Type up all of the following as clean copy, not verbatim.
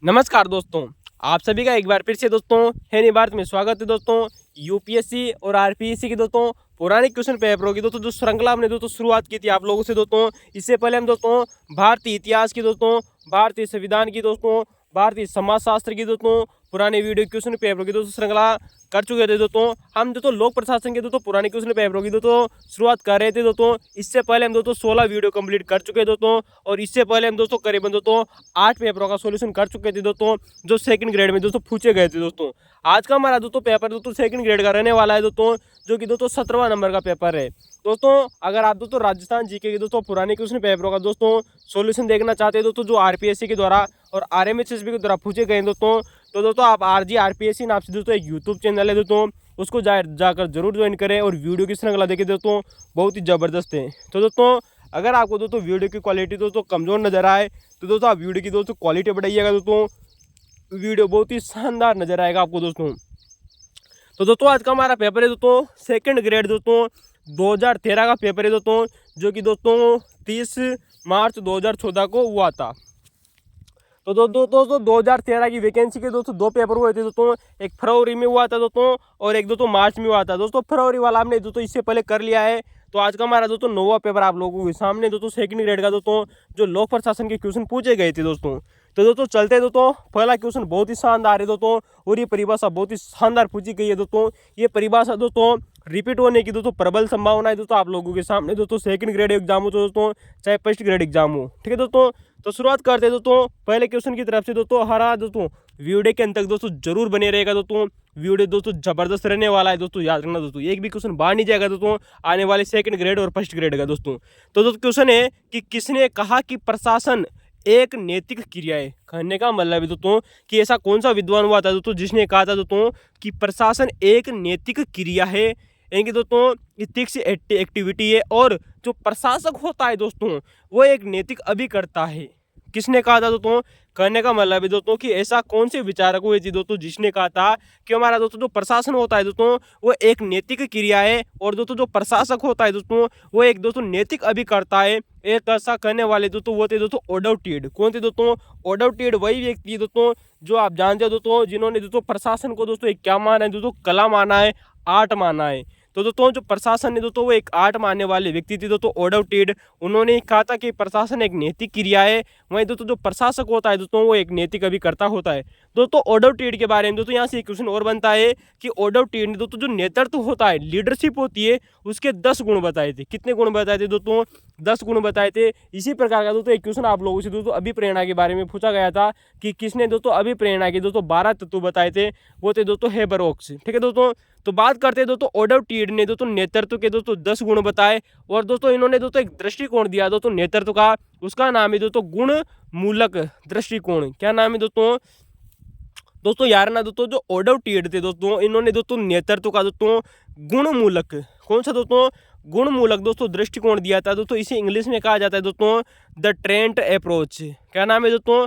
नमस्कार दोस्तों, आप सभी का एक बार फिर से दोस्तों हिंदी भारत में स्वागत है। दोस्तों यूपीएससी और आरपीएससी की दोस्तों पुराने क्वेश्चन पेपरों की दोस्तों जो श्रृंखला हमने दोस्तों शुरुआत की थी आप लोगों से दोस्तों। इससे पहले हम दोस्तों भारतीय इतिहास की दोस्तों, भारतीय संविधान की दोस्तों, भारतीय समाजशास्त्र की दोस्तों पुराने वीडियो क्वेश्चन पेपरों की दोस्तों श्रृंखला कर चुके थे दोस्तों। हम दोस्तों लोक प्रशासन के दोस्तों पुराने क्वेश्चन पेपरों की दोस्तों शुरुआत कर रहे थे दोस्तों। इससे पहले हम दोस्तों 16 वीडियो कंप्लीट कर चुके दोस्तों, और इससे पहले हम दोस्तों करीबन दोस्तों 8 पेपरों का सॉल्यूशन कर चुके थे दोस्तों, जो सेकंड ग्रेड में दोस्तों पूछे गए थे दोस्तों। आज का हमारा दोस्तों पेपर दोस्तों सेकंड ग्रेड का रहने वाला है दोस्तों, जो कि दोस्तों 17वां नंबर का पेपर है दोस्तों। अगर आप दोस्तों राजस्थान जीके के दोस्तों पुराने क्वेश्चन पेपरों का दोस्तों सॉल्यूशन देखना चाहते हैं दोस्तों, जो आरपीएससी के द्वारा और आरएमएसएसबी के द्वारा पूछे गए दोस्तों, तो दोस्तों आप आरजी आरपीएससी नाम से दोस्तों एक यूट्यूब चैनल है दोस्तों, उसको जाकर जरूर ज्वाइन करें और वीडियो की श्रृंखला देखें दोस्तों, बहुत ही ज़बरदस्त है। तो दोस्तों अगर आपको दोस्तों वीडियो की क्वालिटी दोस्तों कमज़ोर नजर आए तो दोस्तों आप वीडियो की दोस्तों क्वालिटी बढ़ाइएगा दोस्तों, वीडियो बहुत ही शानदार नजर आएगा आपको दोस्तों। तो दोस्तों आज का हमारा पेपर है दोस्तों सेकंड ग्रेड दोस्तों 2013 का पेपर है दोस्तों, जो कि दोस्तों 30 मार्च 2014 को हुआ था। तो दोस्तों 2013 की वैकेंसी के दोस्तों 2 पेपर हुए थे दोस्तों, एक फरवरी में हुआ था दोस्तों और एक दोस्तों मार्च में हुआ था दोस्तों। फरवरी वाला हमने दोस्तों इससे पहले कर लिया है। तो आज का हमारा दोस्तों 9वां पेपर आप लोगों के सामने दोस्तों सेकंड ग्रेड का दोस्तों, जो लोक प्रशासन के क्वेश्चन पूछे गए थे दोस्तों। तो दोस्तों चलते हैं दोस्तों, पहला क्वेश्चन बहुत ही शानदार है दोस्तों, और ये परिभाषा बहुत ही शानदार पूछी गई है दोस्तों। ये परिभाषा दोस्तों रिपीट होने की दोस्तों प्रबल संभावना है दोस्तों आप लोगों के सामने दोस्तों, सेकंड ग्रेड एग्जाम हो तो दोस्तों चाहे फर्स्ट ग्रेड एग्जाम हो, ठीक है दोस्तों। तो शुरुआत करते हैं दोस्तों पहले क्वेश्चन की तरफ से दोस्तों। हरा दोस्तों वीडियो के अंत तक दोस्तों जरूर बने रहेगा दोस्तों, वीडियो दोस्तों जबरदस्त रहने वाला है दोस्तों, याद रखना दोस्तों, एक भी क्वेश्चन बाहर नहीं जाएगा दोस्तों आने वाले सेकंड ग्रेड और फर्स्ट ग्रेड का दोस्तों। तो दोस्तों क्वेश्चन है कि किसने कहा कि प्रशासन एक नैतिक क्रिया है। कहने का मतलब है दोस्तों कि ऐसा कौन सा विद्वान हुआ था दोस्तों जिसने कहा था दोस्तों कि प्रशासन एक नैतिक क्रिया है, यानी कि दोस्तों इथिक्स एक्टिविटी है, और जो प्रशासक होता है दोस्तों वो एक नैतिक अभिकर्ता है। किसने कहा था दोस्तों? कहने का मतलब है दोस्तों कि ऐसा कौन से विचारक हुए थे दोस्तों जिसने कहा था कि हमारा दोस्तों जो प्रशासन होता है दोस्तों वो एक नैतिक क्रिया है, और दोस्तों जो प्रशासक होता है दोस्तों वो एक दोस्तों नैतिक अभिकर्ता है। एक ऐसा कहने वाले दोस्तों वो थे दोस्तों ओडोटिड। कौन थे दोस्तों? ओडोटिड वही व्यक्ति है दोस्तों जो आप जानते हो दोस्तों, जिन्होंने दोस्तों प्रशासन को दोस्तों एक क्या माना है दोस्तों, कला माना है, आर्ट माना है। तो दोस्तों जो प्रशासन है दोस्तों वो एक आर्ट मानने वाले व्यक्ति थे दोस्तों ओडोटिड। उन्होंने कहा था कि प्रशासन एक नैतिक क्रिया है, वहीं दोस्तों जो प्रशासक होता है दोस्तों वो एक नैतिक अभिकर्ता होता है। दोस्तों ओडोटिड के बारे में दोस्तों यहाँ से एक क्वेश्चन और बनता है कि ओडोटिड ने दोस्तों जो नेतृत्व होता है, लीडरशिप होती है, उसके 10 गुण बताए थे। कितने गुण बताए थे दोस्तों? 10 गुण बताए थे। इसी प्रकार का दोस्तों एक क्वेश्चन आप लोगों से दोस्तों अभिप्रेरणा के बारे में पूछा गया था कि किसने दोस्तों अभिप्रेरणा के दोस्तों 12 तत्व बताए थे, वो थे दोस्तों हेबरोक्स, ठीक है दोस्तों। तो बात करते हैं दोस्तों ओडोटिड ने दोस्तों नेतृत्व के दोस्तों 10 गुण बताए, और दोस्तों इन्होंने दोस्तों एक दृष्टिकोण दिया दोस्तों नेतृत्व का, उसका नाम है दोस्तों गुण मूलक दृष्टिकोण। क्या नाम है दोस्तों? दोस्तों यार ना दोस्तों जो ओडोटिड थे दोस्तों, इन्होंने दोस्तों नेतृत्व का दोस्तों गुण मूलक, कौन सा दोस्तों? गुण मूलक दोस्तों दृष्टिकोण दिया था दोस्तों। इसे इंग्लिश में कहा जाता है दोस्तों द ट्रेंट अप्रोच। क्या नाम है दोस्तों?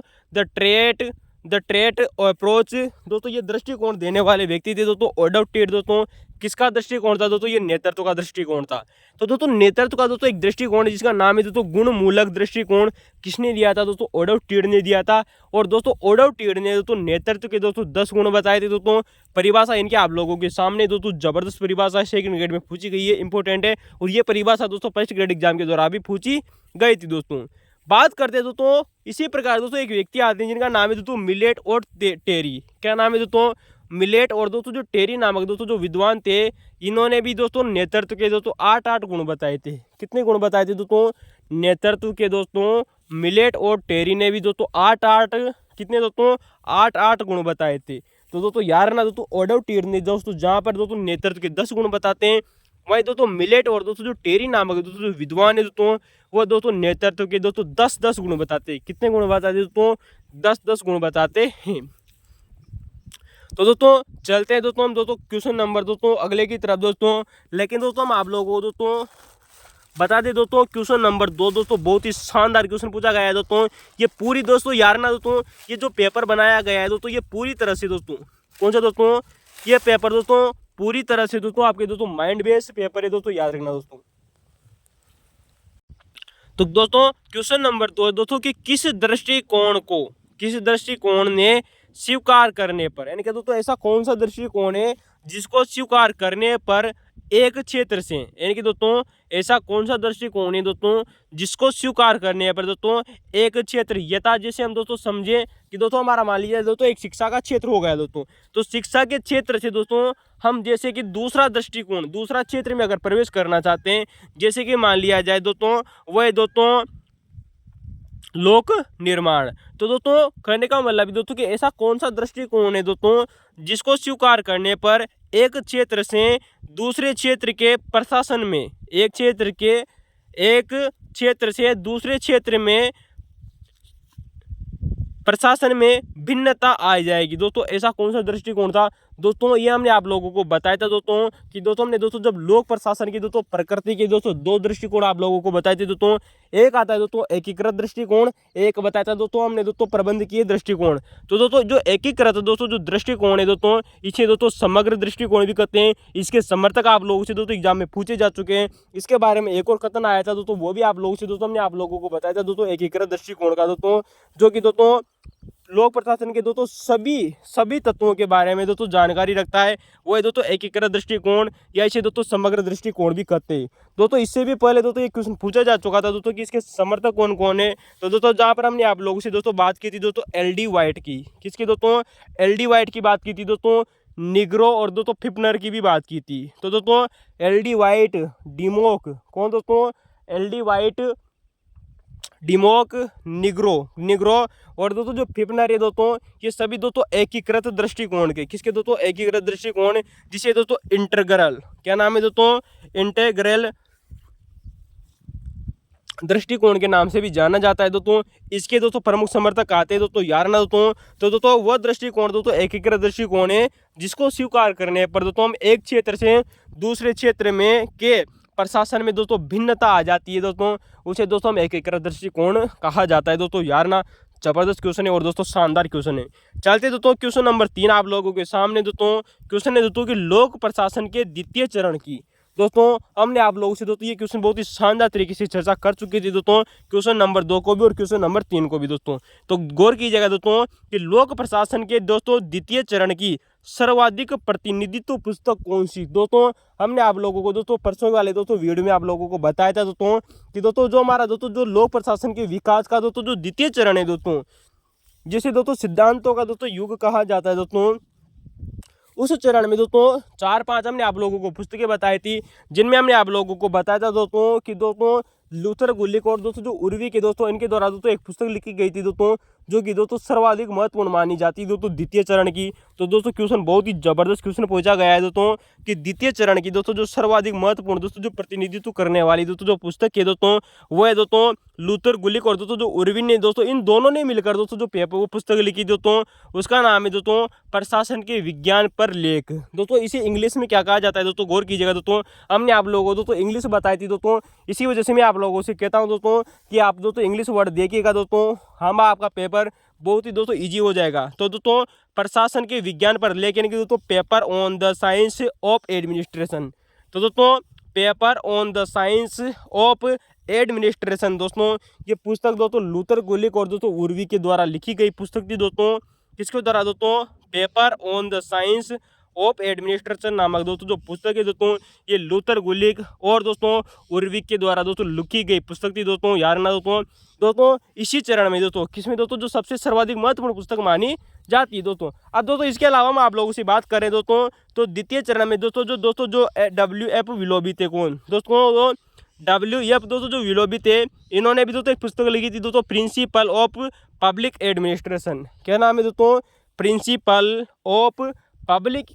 The trait approach. दोस्तों ये दृष्टिकोण देने वाले व्यक्ति थे दोस्तों ओडोटिड। दोस्तों किसका दृष्टिकोण था दोस्तों? ये नेतृत्व का दृष्टिकोण था। तो दोस्तों नेतृत्व का दोस्तों एक दृष्टिकोण है जिसका नाम है दोस्तों गुण मूलक दृष्टिकोण। किसने दिया था दोस्तों? ओडोटिड ने दिया था। और दोस्तों ओडोटिड ने दोस्तों नेतृत्व के दोस्तों 10 गुण बताए थे दोस्तों। परिभाषा इनके आप लोगों के सामने दोस्तों जबरदस्त परिभाषा सेकंड ग्रेड में पूछी गई है, इंपॉर्टेंट है, और ये परिभाषा दोस्तों फर्स्ट ग्रेड एग्जाम के दौरान भी पूछी गई थी दोस्तों। बात करते हैं दोस्तों इसी प्रकार दोस्तों एक व्यक्ति आते हैं जिनका नाम है दोस्तों मिलेट और टेरी। क्या नाम है दोस्तों? मिलेट। और दोस्तों जो टेरी नामक दोस्तों जो विद्वान थे, इन्होंने भी दोस्तों नेतृत्व के दोस्तों 8 गुण बताए थे। कितने गुण बताए थे दोस्तों? नेतृत्व के दोस्तों मिलेट और टेरी ने भी दोस्तों 8 कितने दोस्तों? 8 गुण बताए थे। तो दोस्तों यार ना दोस्तों ओडोटिड ने दोस्तों जहाँ पर दोस्तों नेतृत्व के 10 गुण बताते हैं, वही दोस्तों मिलेट और दोस्तों जो टेरी नामक दोस्तों जो विद्वान है दोस्तों वो दोस्तों नेतृत्व के दोस्तों 10 गुण बताते हैं। कितने गुण बताते हैं दोस्तों? 10 गुण बताते हैं। तो दोस्तों चलते हैं दोस्तों हम दोस्तों क्वेश्चन नंबर दोस्तों अगले की तरफ दोस्तों। लेकिन दोस्तों हम आप लोगों को दोस्तों बता दें दोस्तों क्वेश्चन नंबर 2 दोस्तों बहुत ही शानदार क्वेश्चन पूछा गया है दोस्तों। ये पूरी दोस्तों यार ना दोस्तों ये जो पेपर बनाया गया है दोस्तों ये पूरी तरह से दोस्तों, कौन सा दोस्तों? ये पेपर दोस्तों पूरी तरह से दोस्तों आपके दोस्तों माइंड बेस्ड पेपर है दोस्तों, याद रखना दोस्तों। तो दोस्तों क्वेश्चन नंबर 2 दोस्तों कि किस दृष्टिकोण को किसी दृष्टिकोण ने स्वीकार करने पर, यानी कि दोस्तों ऐसा कौन सा दृष्टिकोण है जिसको स्वीकार करने पर एक क्षेत्र से, यानी कि दोस्तों ऐसा कौन सा दृष्टिकोण है दोस्तों जिसको स्वीकार करने पर दोस्तों एक क्षेत्र, यथा जैसे हम दोस्तों समझे कि दोस्तों हमारा मान लीजिए दोस्तों एक शिक्षा का क्षेत्र हो गया दोस्तों, तो शिक्षा के क्षेत्र से दोस्तों हम जैसे कि दूसरा दृष्टिकोण, दूसरा क्षेत्र में अगर प्रवेश करना चाहते हैं, जैसे कि मान लिया जाए दोस्तों वह दोस्तों लोक निर्माण, तो दोस्तों कहने का मतलब दोस्तों कि ऐसा कौन सा दृष्टिकोण है दोस्तों जिसको स्वीकार करने पर एक क्षेत्र से दूसरे क्षेत्र के प्रशासन में, एक क्षेत्र से दूसरे क्षेत्र में प्रशासन में भिन्नता आ जाएगी। दोस्तों ऐसा कौन सा दृष्टिकोण था दोस्तों, ये हमने आप लोगों को बताया था दोस्तों कि दोस्तों हमने दोस्तों जब लोक प्रशासन की दोस्तों प्रकृति के दोस्तों दो दृष्टिकोण आप लोगों को बताए थे दोस्तों। एक आता है दोस्तों एकीकृत दृष्टिकोण, एक बताया था दोस्तों हमने दोस्तों प्रबंधकीय दृष्टिकोण। तो दोस्तों जो एकीकृत दोस्तों जो दृष्टिकोण है दोस्तों, इसे दोस्तों समग्र दृष्टिकोण भी कहते हैं। इसके समर्थक आप लोगों से दोस्तों एग्जाम में पूछे जा चुके हैं। इसके बारे में एक और कथन आया था दोस्तों, वो भी आप लोगों से दोस्तों हमने आप लोगों को बताया था दोस्तों एकीकृत दृष्टिकोण का दोस्तों, जो कि दोस्तों लोक प्रशासन के दोस्तों सभी तत्वों के बारे में दोस्तों जानकारी रखता है, वो है दोस्तों एकीकृत दृष्टिकोण, या इसे दोस्तों समग्र दृष्टिकोण भी कहते हैं। दोस्तों इससे भी पहले दोस्तों एक क्वेश्चन पूछा जा चुका था दोस्तों कि इसके समर्थक कौन कौन है। तो दोस्तों जहाँ पर हमने आप लोगों से दोस्तों बात की थी दोस्तों एल.डी. वाइट की, किसकी दोस्तों एल.डी. वाइट की बात की थी दोस्तों, निग्रो और दोस्तों फिफ्नर की भी बात की थी। तो दोस्तों एल.डी. वाइट, डिमोक, कौन दोस्तों एल.डी. वाइट, डिमोक, निग्रो और दोस्तों जो फिफ्नर है दोस्तों, ये सभी दोस्तों एकीकृत दृष्टिकोण के, किसके दोस्तों एकीकृत दृष्टिकोण, जिसे दोस्तों इंटीग्रल, क्या नाम है दोस्तों इंटीग्रल दृष्टिकोण के नाम से भी जाना जाता है दोस्तों। इसके दोस्तों प्रमुख समर्थक आते हैं दोस्तों यारना दोस्तों। तो दोस्तों वह दृष्टिकोण दोस्तों एकीकृत दृष्टिकोण है जिसको स्वीकार करने पर दोस्तों हम एक क्षेत्र से दूसरे क्षेत्र में के प्रशासन में दोस्तों भिन्नता आ जाती है दोस्तों, उसे दोस्तों हम एकीकृत दृष्टिकोण कहा जाता है दोस्तों यारना। जबरदस्त क्वेश्चन है और दोस्तों शानदार क्वेश्चन है। चलते दोस्तों क्वेश्चन नंबर 3 आप लोगों के सामने दोस्तों क्वेश्चन है दोस्तों कि लोक प्रशासन के द्वितीय चरण की। दोस्तों हमने आप लोगों से दोस्तों ये क्वेश्चन बहुत ही शानदार तरीके से चर्चा कर चुकी थी दोस्तों, क्वेश्चन नंबर 2 को भी और क्वेश्चन नंबर 3 को भी दोस्तों। तो गौर कीजिएगा दोस्तों कि लोक प्रशासन के दोस्तों द्वितीय चरण की सर्वाधिक प्रतिनिधित्व पुस्तक कौन सी। दोस्तों हमने आप लोगों को दोस्तों परसों वाले दोस्तों वीडियो में आप लोगों को बताया था दोस्तों कि दोस्तों जो हमारा दोस्तों जो लोक प्रशासन के विकास का दोस्तों जो द्वितीय चरण है दोस्तों, जिसे दोस्तों सिद्धांतों का दोस्तों युग कहा जाता है दोस्तों, उस चरण में दोस्तों 4-5 हमने आप लोगों को पुस्तकें बताई थी, जिनमें हमने आप लोगों को बताया था दोस्तों कि दोस्तों लूथर गुलिक और दोस्तों जो उर्वी के दोस्तों इनके द्वारा दोस्तों एक पुस्तक लिखी गई थी दोस्तों, जो कि दोस्तों सर्वाधिक महत्वपूर्ण मानी जाती है दोस्तों द्वितीय चरण की। तो दोस्तों क्वेश्चन बहुत ही जबरदस्त क्वेश्चन पूछा गया है दोस्तों कि द्वितीय चरण की दोस्तों जो सर्वाधिक महत्वपूर्ण दोस्तों जो प्रतिनिधित्व करने वाली दोस्तों जो पुस्तक है दोस्तों, वो है दोस्तों लूथर गुलिक और दोस्तों जो उर्विन ने दोस्तों, इन दोनों ने मिलकर दोस्तों जो पेपर वो पुस्तक लिखी दोस्तों, उसका नाम है दोस्तों प्रशासन के विज्ञान पर लेख। दोस्तों इसे इंग्लिश में क्या कहा जाता है दोस्तों, गौर कीजिएगा दोस्तों, हमने आप लोगों को दोस्तों इंग्लिश बताई थी दोस्तों, इसी वजह से मैं आप लोगों से कहता हूं दोस्तों कि आप दोस्तों इंग्लिश वर्ड देखिएगा दोस्तों, हम आपका पेपर बहुत ही दोस्तों इजी हो जाएगा। तो दोस्तों प्रशासन के विज्ञान पर लेख यानी कि दोस्तों paper on the science of administration. तो दोस्तों paper on the science of administration दोस्तों, ये पुस्तक दोस्तों लूथर गुलिक और दोस्तों उर्वी के द्वारा लिखी गई पुस्तक थी दोस्तों। किसके द्वारा दोस्तों, paper on the science of administration नामक दोस्तों जो पुस्तक है दोस्तों, ये लूथर गुलिक और दोस्तों उर्वी के द्वारा दोस्तों लिखी गई पुस्तक थी दोस्तों यारना दोस्तों इसी चरण में दोस्तों किसमें दोस्तों जो सबसे सर्वाधिक महत्वपूर्ण पुस्तक मानी जाती है दोस्तों। अब दोस्तों इसके अलावा हम आप लोगों से बात करें दोस्तों, तो द्वितीय चरण में दोस्तों जो W.F. विलोबी थे, कौन दोस्तों, W.F. दोस्तों जो विलोबी थे, इन्होंने भी दोस्तों एक पुस्तक लिखी थी दोस्तों प्रिंसिपल ऑफ पब्लिक एडमिनिस्ट्रेशन। क्या नाम है दोस्तों, प्रिंसिपल ऑफ पब्लिक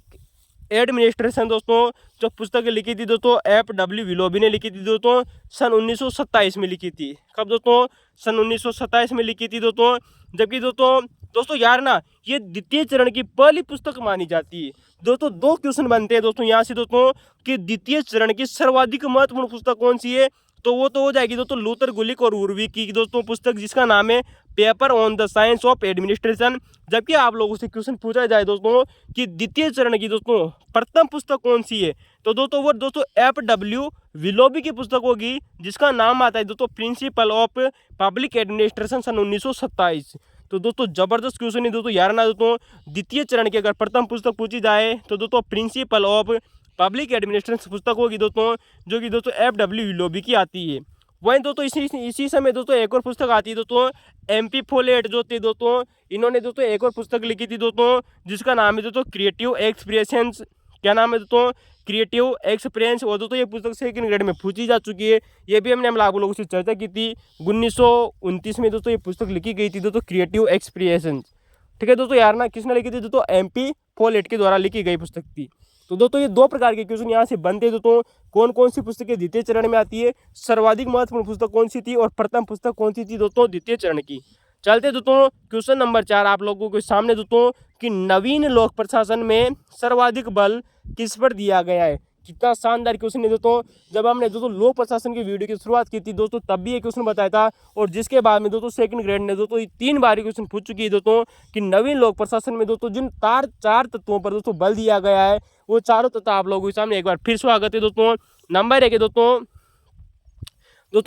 एडमिनिस्ट्रेशन दोस्तों, जो पुस्तक लिखी थी दोस्तों F.W. विलोबी ने लिखी थी दोस्तों, सन 1927 में लिखी थी। कब दोस्तों, सन 1927 में लिखी थी दोस्तों। जबकि दोस्तों यार ना ये द्वितीय चरण की पहली पुस्तक मानी जाती है दोस्तों। 2 क्वेश्चन बनते हैं दोस्तों यहाँ से दोस्तों कि द्वितीय चरण की सर्वाधिक महत्वपूर्ण पुस्तक कौन सी है, तो वो तो हो जाएगी दोस्तों लूथर गुलिक और उर्वी की दोस्तों पुस्तक, जिसका नाम है paper on the science of administration. जबकि आप लोगों से क्वेश्चन पूछा जाए दोस्तों कि द्वितीय चरण की दोस्तों प्रथम पुस्तक कौन सी है, तो दोस्तों वो दोस्तों F.W. विलोबी की पुस्तक होगी, जिसका नाम आता है दोस्तों प्रिंसिपल ऑफ पब्लिक एडमिनिस्ट्रेशन सन 1927। तो दोस्तों जबरदस्त क्वेश्चन है दोस्तों यार ना दोस्तों। द्वितीय चरण की अगर प्रथम पुस्तक पूछी जाए तो दोस्तों प्रिंसिपल ऑफ पब्लिक एडमिनिस्ट्रेशन पुस्तक होगी दोस्तों, जो कि दोस्तों FW लोबी की आती है। वहीं दोस्तों इसी समय दोस्तों एक और पुस्तक आती है दोस्तों, MP फोलेट जो थे दोस्तों, इन्होंने दोस्तों एक और पुस्तक लिखी थी दोस्तों, जिसका नाम है दोस्तों क्रिएटिव एक्सप्रेशंस। क्या नाम है दोस्तों? Creative experience. और दोस्तों ये पुस्तक सेकंड ग्रेड में पूछी जा चुकी है। ये भी हमने आप लोगों से चर्चा की थी। 1929 में दोस्तों ये पुस्तक लिखी गई थी दोस्तों, क्रिएटिव एक्सप्रेशंस। ठीक है दोस्तों यार ना, किसने लिखी थी दोस्तों? MP फोलेट के द्वारा लिखी गई पुस्तक थी। तो दोस्तों ये दो प्रकार के क्वेश्चन यहाँ से बनते हैं दोस्तों। कौन कौन सी पुस्तकें द्वितीय चरण में आती है, सर्वाधिक महत्वपूर्ण पुस्तक कौन सी थी और प्रथम पुस्तक कौन सी थी दोस्तों द्वितीय चरण की। चलते दोस्तों क्वेश्चन नंबर 4 आप लोगों के सामने दोस्तों, कि नवीन लोक प्रशासन में सर्वाधिक बल किस पर दिया गया है। कितना शानदार क्वेश्चन है दोस्तों। जब हमने दोस्तों लोक प्रशासन की वीडियो की शुरुआत की थी दोस्तों, तब भी ये क्वेश्चन बताया था। और जिसके बाद में दोस्तों सेकंड ग्रेड ने दोस्तों 3 बार क्वेश्चन पूछ चुकी है दोस्तों, कि नवीन लोक प्रशासन में दोस्तों जिन 4 तत्वों पर दोस्तों बल दिया गया है, वो चारों तत्व आप लोगों के सामने एक बार फिर स्वागत है दोस्तों। नंबर 1 है दोस्तों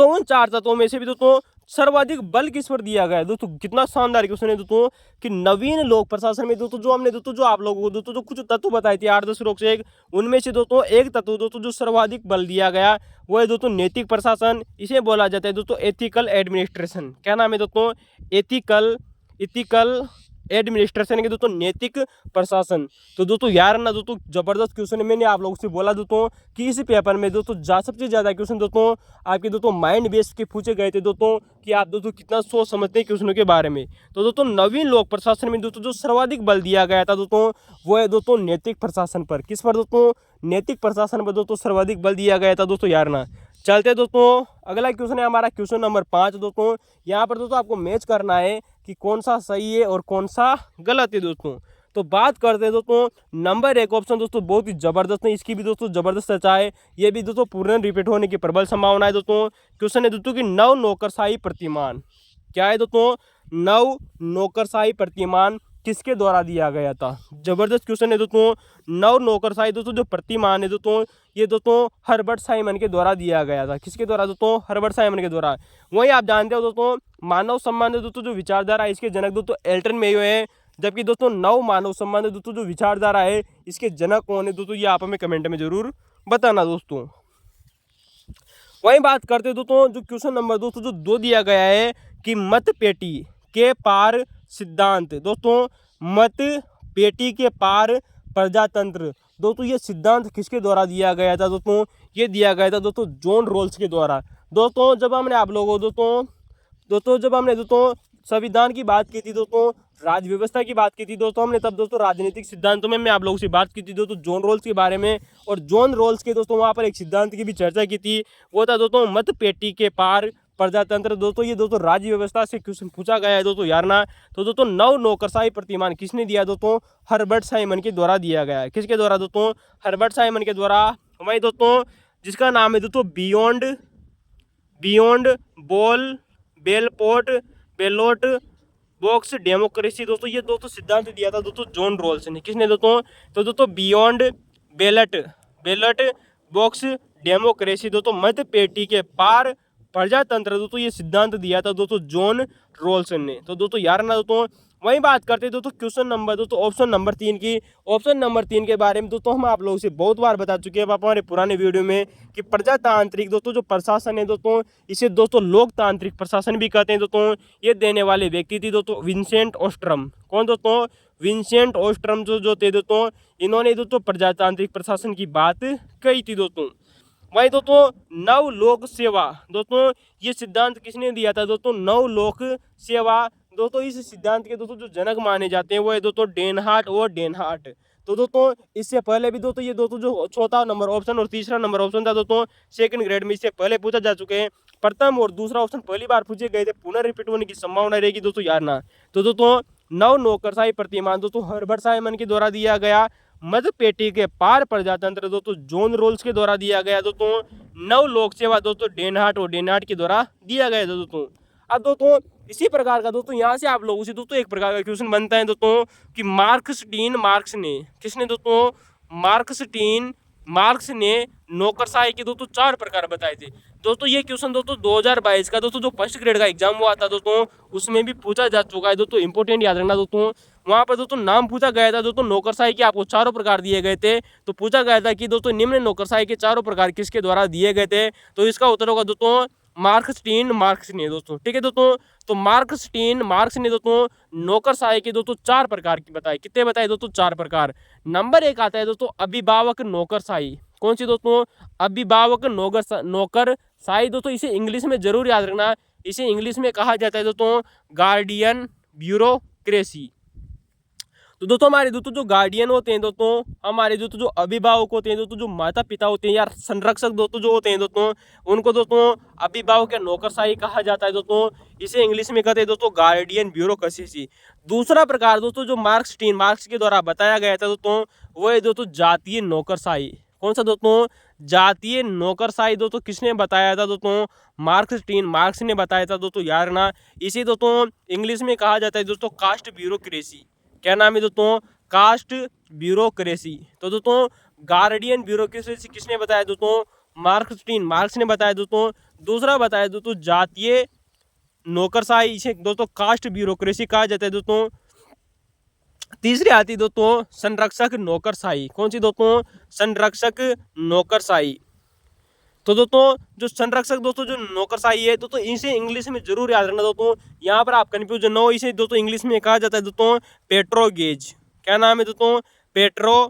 उन 4 तत्वों में से भी दोस्तों सर्वाधिक बल किस पर दिया गया है। दोस्तों कितना शानदार क्वेश्चन है दोस्तों, कि नवीन लोक प्रशासन में दोस्तों जो हमने दोस्तों जो आप लोगों को दोस्तों जो कुछ तत्व बताए थे 8-10 रोग से एक, उनमें से दोस्तों एक तत्व दोस्तों जो सर्वाधिक बल दिया गया वो है दोस्तों नैतिक प्रशासन। इसे बोला जाता है दोस्तों एथिकल एडमिनिस्ट्रेशन। क्या नाम है दोस्तों? एथिकल एडमिनिस्ट्रेशन के दोस्तों नैतिक प्रशासन। तो दोस्तों यार ना दोस्तों जबरदस्त क्वेश्चन है। मैंने आप लोगों से बोला दोस्तों कि इस पेपर में दोस्तों सबसे ज़्यादा क्वेश्चन दोस्तों आपके दोस्तों माइंड बेस्ड के पूछे गए थे दोस्तों, कि आप दोस्तों कितना सोच समझते हैं क्वेश्चनों के बारे में। तो दोस्तों नवीन लोक प्रशासन में दोस्तों जो सर्वाधिक बल दिया गया था दोस्तों, वो है दोस्तों नैतिक प्रशासन पर। किस पर दोस्तों? नैतिक प्रशासन पर दोस्तों सर्वाधिक बल दिया गया था दोस्तों यार ना। चलते दोस्तों अगला क्वेश्चन है हमारा क्वेश्चन नंबर 5 दोस्तों। यहाँ पर दोस्तों आपको मैच करना है कि कौन सा सही है और कौन सा गलत है दोस्तों। तो बात करते हैं दोस्तों नंबर 1 ऑप्शन दोस्तों बहुत ही जबरदस्त है, इसकी भी दोस्तों जबरदस्त चर्चा है। ये भी दोस्तों पूर्ण रिपीट होने की प्रबल संभावना है दोस्तों। क्वेश्चन है दोस्तों कि नव नौकरशाही प्रतिमान। क्या है दोस्तों? नव नौकरशाही प्रतिमान किसके द्वारा दिया गया था। जबरदस्त क्वेश्चन है दोस्तों। नव नौकरशाही दोस्तों जो प्रतिमान है दोस्तों, ये दोस्तों हर्बर्ट साइमन के द्वारा दिया गया था। किसके द्वारा दोस्तों? हर्बर्ट साइमन के द्वारा। वहीं आप जानते हो दोस्तों मानव सम्मान दोस्तों जो विचारधारा है, इसके जनक दोस्तों एल्टन मेयो है। जबकि दोस्तों नव मानव सम्मान दोस्तों जो विचारधारा है, इसके जनक कौन है दोस्तों, ये आप हमें कमेंट में जरूर बताना दोस्तों। वहीं बात करते हैं दोस्तों जो क्वेश्चन नंबर दोस्तों जो 2 दिया गया है, कि मत पेटी के पार सिद्धांत। दोस्तों मत पेटी के पार प्रजातंत्र, दोस्तों ये सिद्धांत किसके द्वारा दिया गया था दोस्तों? ये दिया गया था दोस्तों जॉन रॉल्स के द्वारा। दोस्तों जब हमने आप लोगों दोस्तों संविधान की बात की थी दोस्तों, राज्य व्यवस्था की बात की थी दोस्तों हमने, तब दोस्तों राजनीतिक सिद्धांतों में मैं आप लोगों से बात की थी दोस्तों जॉन रॉल्स के बारे में। और जॉन रॉल्स के दोस्तों वहाँ पर एक सिद्धांत की भी चर्चा की थी, वो था दोस्तों मत पेटी के पार प्रजातंत्र। दोस्तों ये दोस्तों राज्य व्यवस्था से क्वेश्चन पूछा गया है दोस्तों यार ना। तो दोस्तों नव नौकरशाही प्रतिमान किसने दिया दोस्तों? हर्बर्ट साइमन के द्वारा दिया गया है। किसके द्वारा दोस्तों? हर्बर्ट साइमन के द्वारा। वहीं दोस्तों जिसका नाम है दोस्तों बियॉन्ड बेलोट बॉक्स डेमोक्रेसी। दोस्तों ये दोस्तों सिद्धांत दिया था दोस्तों जॉन रॉल्स ने। किसने दोस्तों? तो दोस्तों बियॉन्ड बैलेट बॉक्स डेमोक्रेसी, दोस्तों मत पेटी के पार प्रजातंत्र, दोस्तों ये सिद्धांत दिया था दोस्तों जॉन रॉल्सन ने। तो दोस्तों यार ना दोस्तों वहीं बात करते हैं दोस्तों क्वेश्चन नंबर दोस्तों ऑप्शन नंबर 3 की। ऑप्शन नंबर 3 के बारे में दोस्तों हम आप लोगों से बहुत बार बता चुके हैं हमारे पुराने वीडियो में, कि प्रजातांत्रिक दोस्तों जो प्रशासन है दोस्तों, इसे दोस्तों लोकतांत्रिक प्रशासन भी कहते हैं दोस्तों। ये देने वाले व्यक्ति थी दोस्तों विंसेंट ओस्ट्रम। कौन दोस्तों? विंसेंट ओस्ट्रम जो थे दोस्तों, इन्होंने दोस्तों प्रजातांत्रिक प्रशासन की बात कही थी दोस्तों। वहीं दोस्तों नव लोक सेवा, दोस्तों ये सिद्धांत किसने दिया था दोस्तों? नव लोक सेवा। दोस्तों इस सिद्धांत के दोस्तों जो जनक माने जाते हैं वो है दोस्तों डेनहार्ट। तो दोस्तों इससे पहले भी दोस्तों ये दोस्तों जो चौथा नंबर ऑप्शन और तीसरा नंबर ऑप्शन था दोस्तों सेकंड ग्रेड में, इससे पहले पूछा जा चुके हैं। प्रथम और दूसरा ऑप्शन पहली बार पूछे गए थे, पुनः रिपीट होने की संभावना रहेगी दोस्तों यार ना। तो दोस्तों नव नौकरशाही प्रतिमान दोस्तों हर्बर्ट साइमन के द्वारा दिया गया। मत पेटी के पार प्रजातंत्र दोस्तों जॉन रॉल्स के द्वारा दिया गया। दोस्तों नव लोक सेवा दोस्तों डेनहार्ट के द्वारा दिया गया था दोस्तों। अब दोस्तों इसी प्रकार का दोस्तों यहाँ से आप लोगों से दोस्तों एक प्रकार का क्वेश्चन बनता है दोस्तों, कि मार्क्सटीन मार्क्स ने, किसने दोस्तों? मार्क्सटीन मार्क्स ने नौकरशाही के दोस्तों 4 प्रकार बताए थे। दोस्तों ये क्वेश्चन दोस्तों 2022 का दोस्तों जो फर्स्ट ग्रेड का एग्जाम हुआ था दोस्तों, उसमें भी पूछा जा चुका है दोस्तों। इंपॉर्टेंट याद रखना दोस्तों, वहाँ पर दोस्तों नाम पूछा गया था दोस्तों नौकरशाही के, आपको 4 प्रकार दिए गए थे। तो पूछा गया था कि दोस्तों निम्न नौकरशाही के 4 प्रकार किसके द्वारा दिए गए थे, तो इसका उत्तर होगा दोस्तों मार्क्स ने दोस्तों। ठीक है दोस्तों, तो मार्क्स ने दोस्तों नौकरशाही के दोस्तों 4 प्रकार की बताए। कितने बताए दोस्तों? 4 प्रकार। नंबर 1 आता है दोस्तों अभिभावक नौकरशाही। कौन सी दोस्तों? अभिभावक नौकरशाही दोस्तों। इसे इंग्लिश में जरूर याद रखना, इसे इंग्लिश में कहा जाता है दोस्तों गार्डियन ब्यूरोक्रेसी। तो दोस्तों हमारे दोस्तों जो गार्डियन होते हैं दोस्तों, हमारे दोस्तों जो अभिभावक होते हैं दोस्तों, जो माता पिता होते हैं या संरक्षक दोस्तों जो होते हैं दोस्तों, उनको दोस्तों अभिभावक या नौकरशाही कहा जाता है दोस्तों। इसे इंग्लिश में कहते हैं दोस्तों गार्डियन ब्यूरोक्रेसी। दूसरा प्रकार दोस्तों जो मार्क्स के द्वारा बताया गया था दोस्तों, वो है दोस्तों जातीय नौकरशाही। कौन सा दोस्तों? जातीय नौकरशाही दोस्तों। किसने बताया था दोस्तों? मार्क्स ने बताया था दोस्तों, याद रखना। इसे दोस्तों इंग्लिश में कहा जाता है दोस्तों कास्ट ब्यूरोक्रेसी। क्या नाम है दोस्तों? Caste bureaucracy. तो दोस्तों गार्डियन ब्यूरोक्रेसी किसने बताया दोस्तों? मार्क्स ने बताया दोस्तों। दूसरा बताया दोस्तों जातीय नौकरशाही, इसे दोस्तों कास्ट ब्यूरोक्रेसी कहा जाता है दोस्तों। तीसरी आती दोस्तों संरक्षक नौकरशाही। कौन सी दोस्तों? संरक्षक नौकरशाही। तो दोस्तों जो संरक्षक दोस्तों जो नौकरशाही है दोस्तों, इसे इंग्लिश में जरूर याद रखना दोस्तों, यहाँ पर आप कंफ्यूजन ना हो। इसे दोस्तों इंग्लिश में कहा जाता है दोस्तों पेट्रोगेज। क्या नाम है दोस्तों?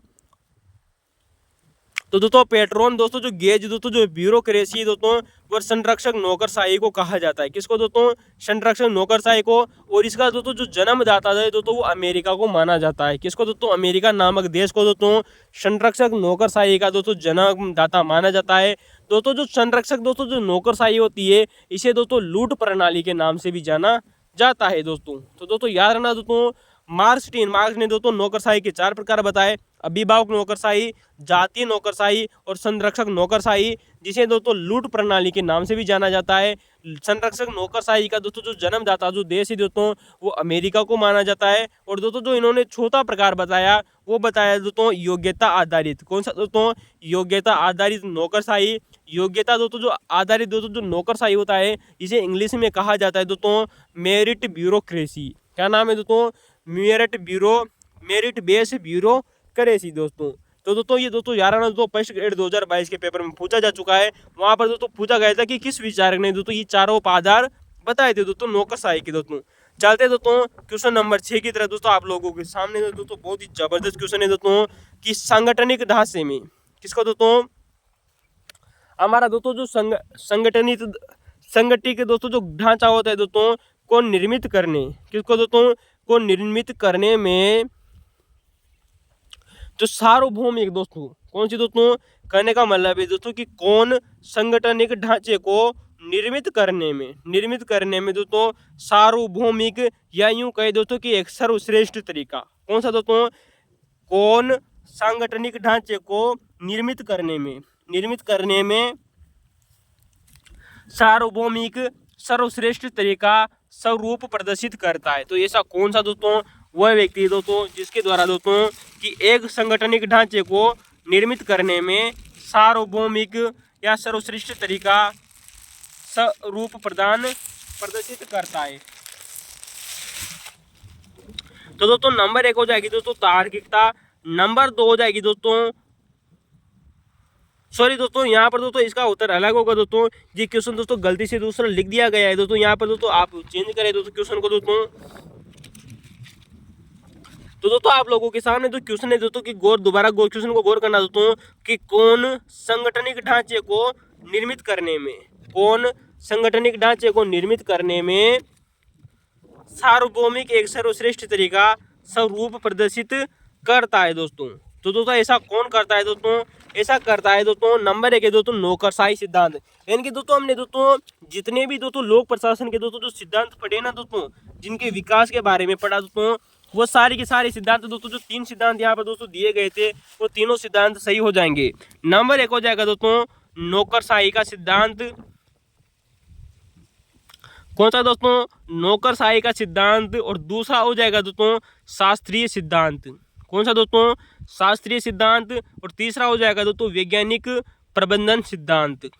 तो दोस्तों पेट्रोन दोस्तों जो गेज दोस्तों जो ब्यूरोक्रेसी दोस्तों, वो संरक्षक नौकरशाही को कहा जाता है। किसको दोस्तों? संरक्षक नौकरशाही को। और इसका दोस्तों जो जन्मदाता है दोस्तों, वो अमेरिका को माना जाता है। किसको दोस्तों? अमेरिका नामक देश को दोस्तों संरक्षक नौकरशाही का दोस्तों जन्मदाता माना जाता है। दोस्तों जो संरक्षक दोस्तों जो नौकरशाही होती है, इसे दोस्तों लूट प्रणाली के नाम से भी जाना जाता है दोस्तों। तो दोस्तों याद रखना दोस्तों, मार्क्स ने दोस्तों नौकरशाही के 4 प्रकार बताए। अभिभावक नौकरशाही, जातीय नौकरशाही और संरक्षक नौकरशाही, जिसे दोस्तों लूट प्रणाली के नाम से भी जाना जाता है। संरक्षक नौकरशाही का दोस्तों जो जन्मदाता जो देश है दोस्तों, वो अमेरिका को माना जाता है। और दोस्तों जो इन्होंने चौथा प्रकार बताया, वो बताया दोस्तों योग्यता आधारित। कौन सा दोस्तों? योग्यता आधारित नौकरशाही। योग्यता दोस्तों जो आधारित दोस्तों जो नौकरशाही होता है, इसे इंग्लिश में कहा जाता है दोस्तों मेरिट ब्यूरोक्रेसी। क्या नाम है दोस्तों? मेरिट बेस ब्यूरोक्रेसी दोस्तों। तो दोस्तों ये दोस्तों 11 दोस्तों फर्स्ट ग्रेड 2022 के पेपर में पूछा जा चुका है। वहां पर दोस्तों पूछा गया था कि किस विचारक ने दोस्तों ये चारों आधार बताए थे दोस्तों नौकरशाही के दोस्तों। चलते दोस्तों क्वेश्चन नंबर 6 की तरह दोस्तों, आप लोगों के सामने दोस्तों बहुत ही जबरदस्त क्वेश्चन है दोस्तों कि सांगठनिक ढांचे में किसको दोस्तों? हमारा दोस्तों जो संगठित दोस्तों जो ढांचा होता है दोस्तों, को निर्मित करने, किसको दोस्तों? को निर्मित करने में जो सार्वभौमिक दोस्तों, कौन सी दोस्तों? कहने का मतलब है दोस्तों कि कौन संगठनिक ढांचे को निर्मित करने में दोस्तों सार्वभौमिक, या यूं कहे दोस्तों कि एक सर्वश्रेष्ठ तरीका। कौन सा दोस्तों? कौन सांगठनिक ढांचे को निर्मित करने में सार्वभौमिक सर्वश्रेष्ठ तरीका स्वरूप प्रदर्शित करता है। तो ऐसा कौन सा दोस्तों? वह व्यक्ति दोस्तों जिसके द्वारा दोस्तों कि एक संगठनिक ढांचे को निर्मित करने में सार्वभौमिक या सर्वश्रेष्ठ तरीका स्वरूप प्रदर्शित करता है। तो दोस्तों नंबर 1 हो जाएगी दोस्तों तार्किकता। नंबर 2 हो जाएगी दोस्तों, सॉरी दोस्तों यहाँ पर दोस्तों इसका उत्तर अलग होगा दोस्तों। ये क्वेश्चन दोस्तों गलती से दूसरा लिख दिया गया है दोस्तों, यहाँ पर दोस्तों आप चेंज करें दोस्तों क्वेश्चन को दोस्तों। तो दोस्तों आप लोगों के सामने जो क्वेश्चन है दोस्तों कि दोबारा क्वेश्चन को गौर करना दोस्तों कि कौन संगठनिक ढांचे को निर्मित करने में सार्वभौमिक एक सर्वश्रेष्ठ तरीका स्वरूप प्रदर्शित करता है दोस्तों। तो दोस्तों ऐसा कौन करता है दोस्तों? ऐसा करता है दोस्तों नंबर 1 है दोस्तों नौकरशाही सिद्धांत। यानी कि दोस्तों हमने दोस्तों जितने भी दोस्तों लोक प्रशासन के दोस्तों जो सिद्धांत पढ़े ना दोस्तों, जिनके विकास के बारे में पढ़ा दोस्तों, वो सारे के सारे सिद्धांत दोस्तों जो 3 सिद्धांत यहाँ पर दोस्तों दिए गए थे, वो तीनों सिद्धांत सही हो जाएंगे। नंबर 1 हो जाएगा दोस्तों नौकरशाही का सिद्धांत। कौन सा दोस्तों? नौकरशाही का सिद्धांत। और दूसरा हो जाएगा दोस्तों शास्त्रीय सिद्धांत। कौन सा दोस्तों, शास्त्रीय सिद्धांत। और तीसरा हो जाएगा दोस्तों वैज्ञानिक प्रबंधन सिद्धांत।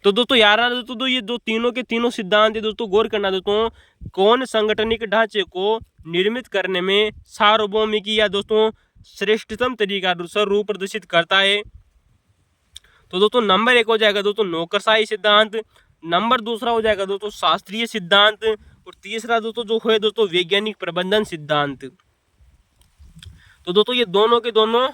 तो दोस्तों यार दोस्तों ये दो तीनों के तीनों सिद्धांत है दोस्तों, गौर करना दोस्तों, कौन संगठनिक ढांचे को निर्मित करने में सार्वभौमिकी या दोस्तों श्रेष्ठतम तरीका स्वरूप प्रदर्शित करता है। तो दोस्तों नंबर 1 हो जाएगा दोस्तों नौकरशाही सिद्धांत, नंबर दूसरा हो जाएगा दोस्तों शास्त्रीय सिद्धांत, और तीसरा दोस्तों जो है दोस्तों वैज्ञानिक प्रबंधन सिद्धांत। तो दोस्तों ये दोनों के दोनों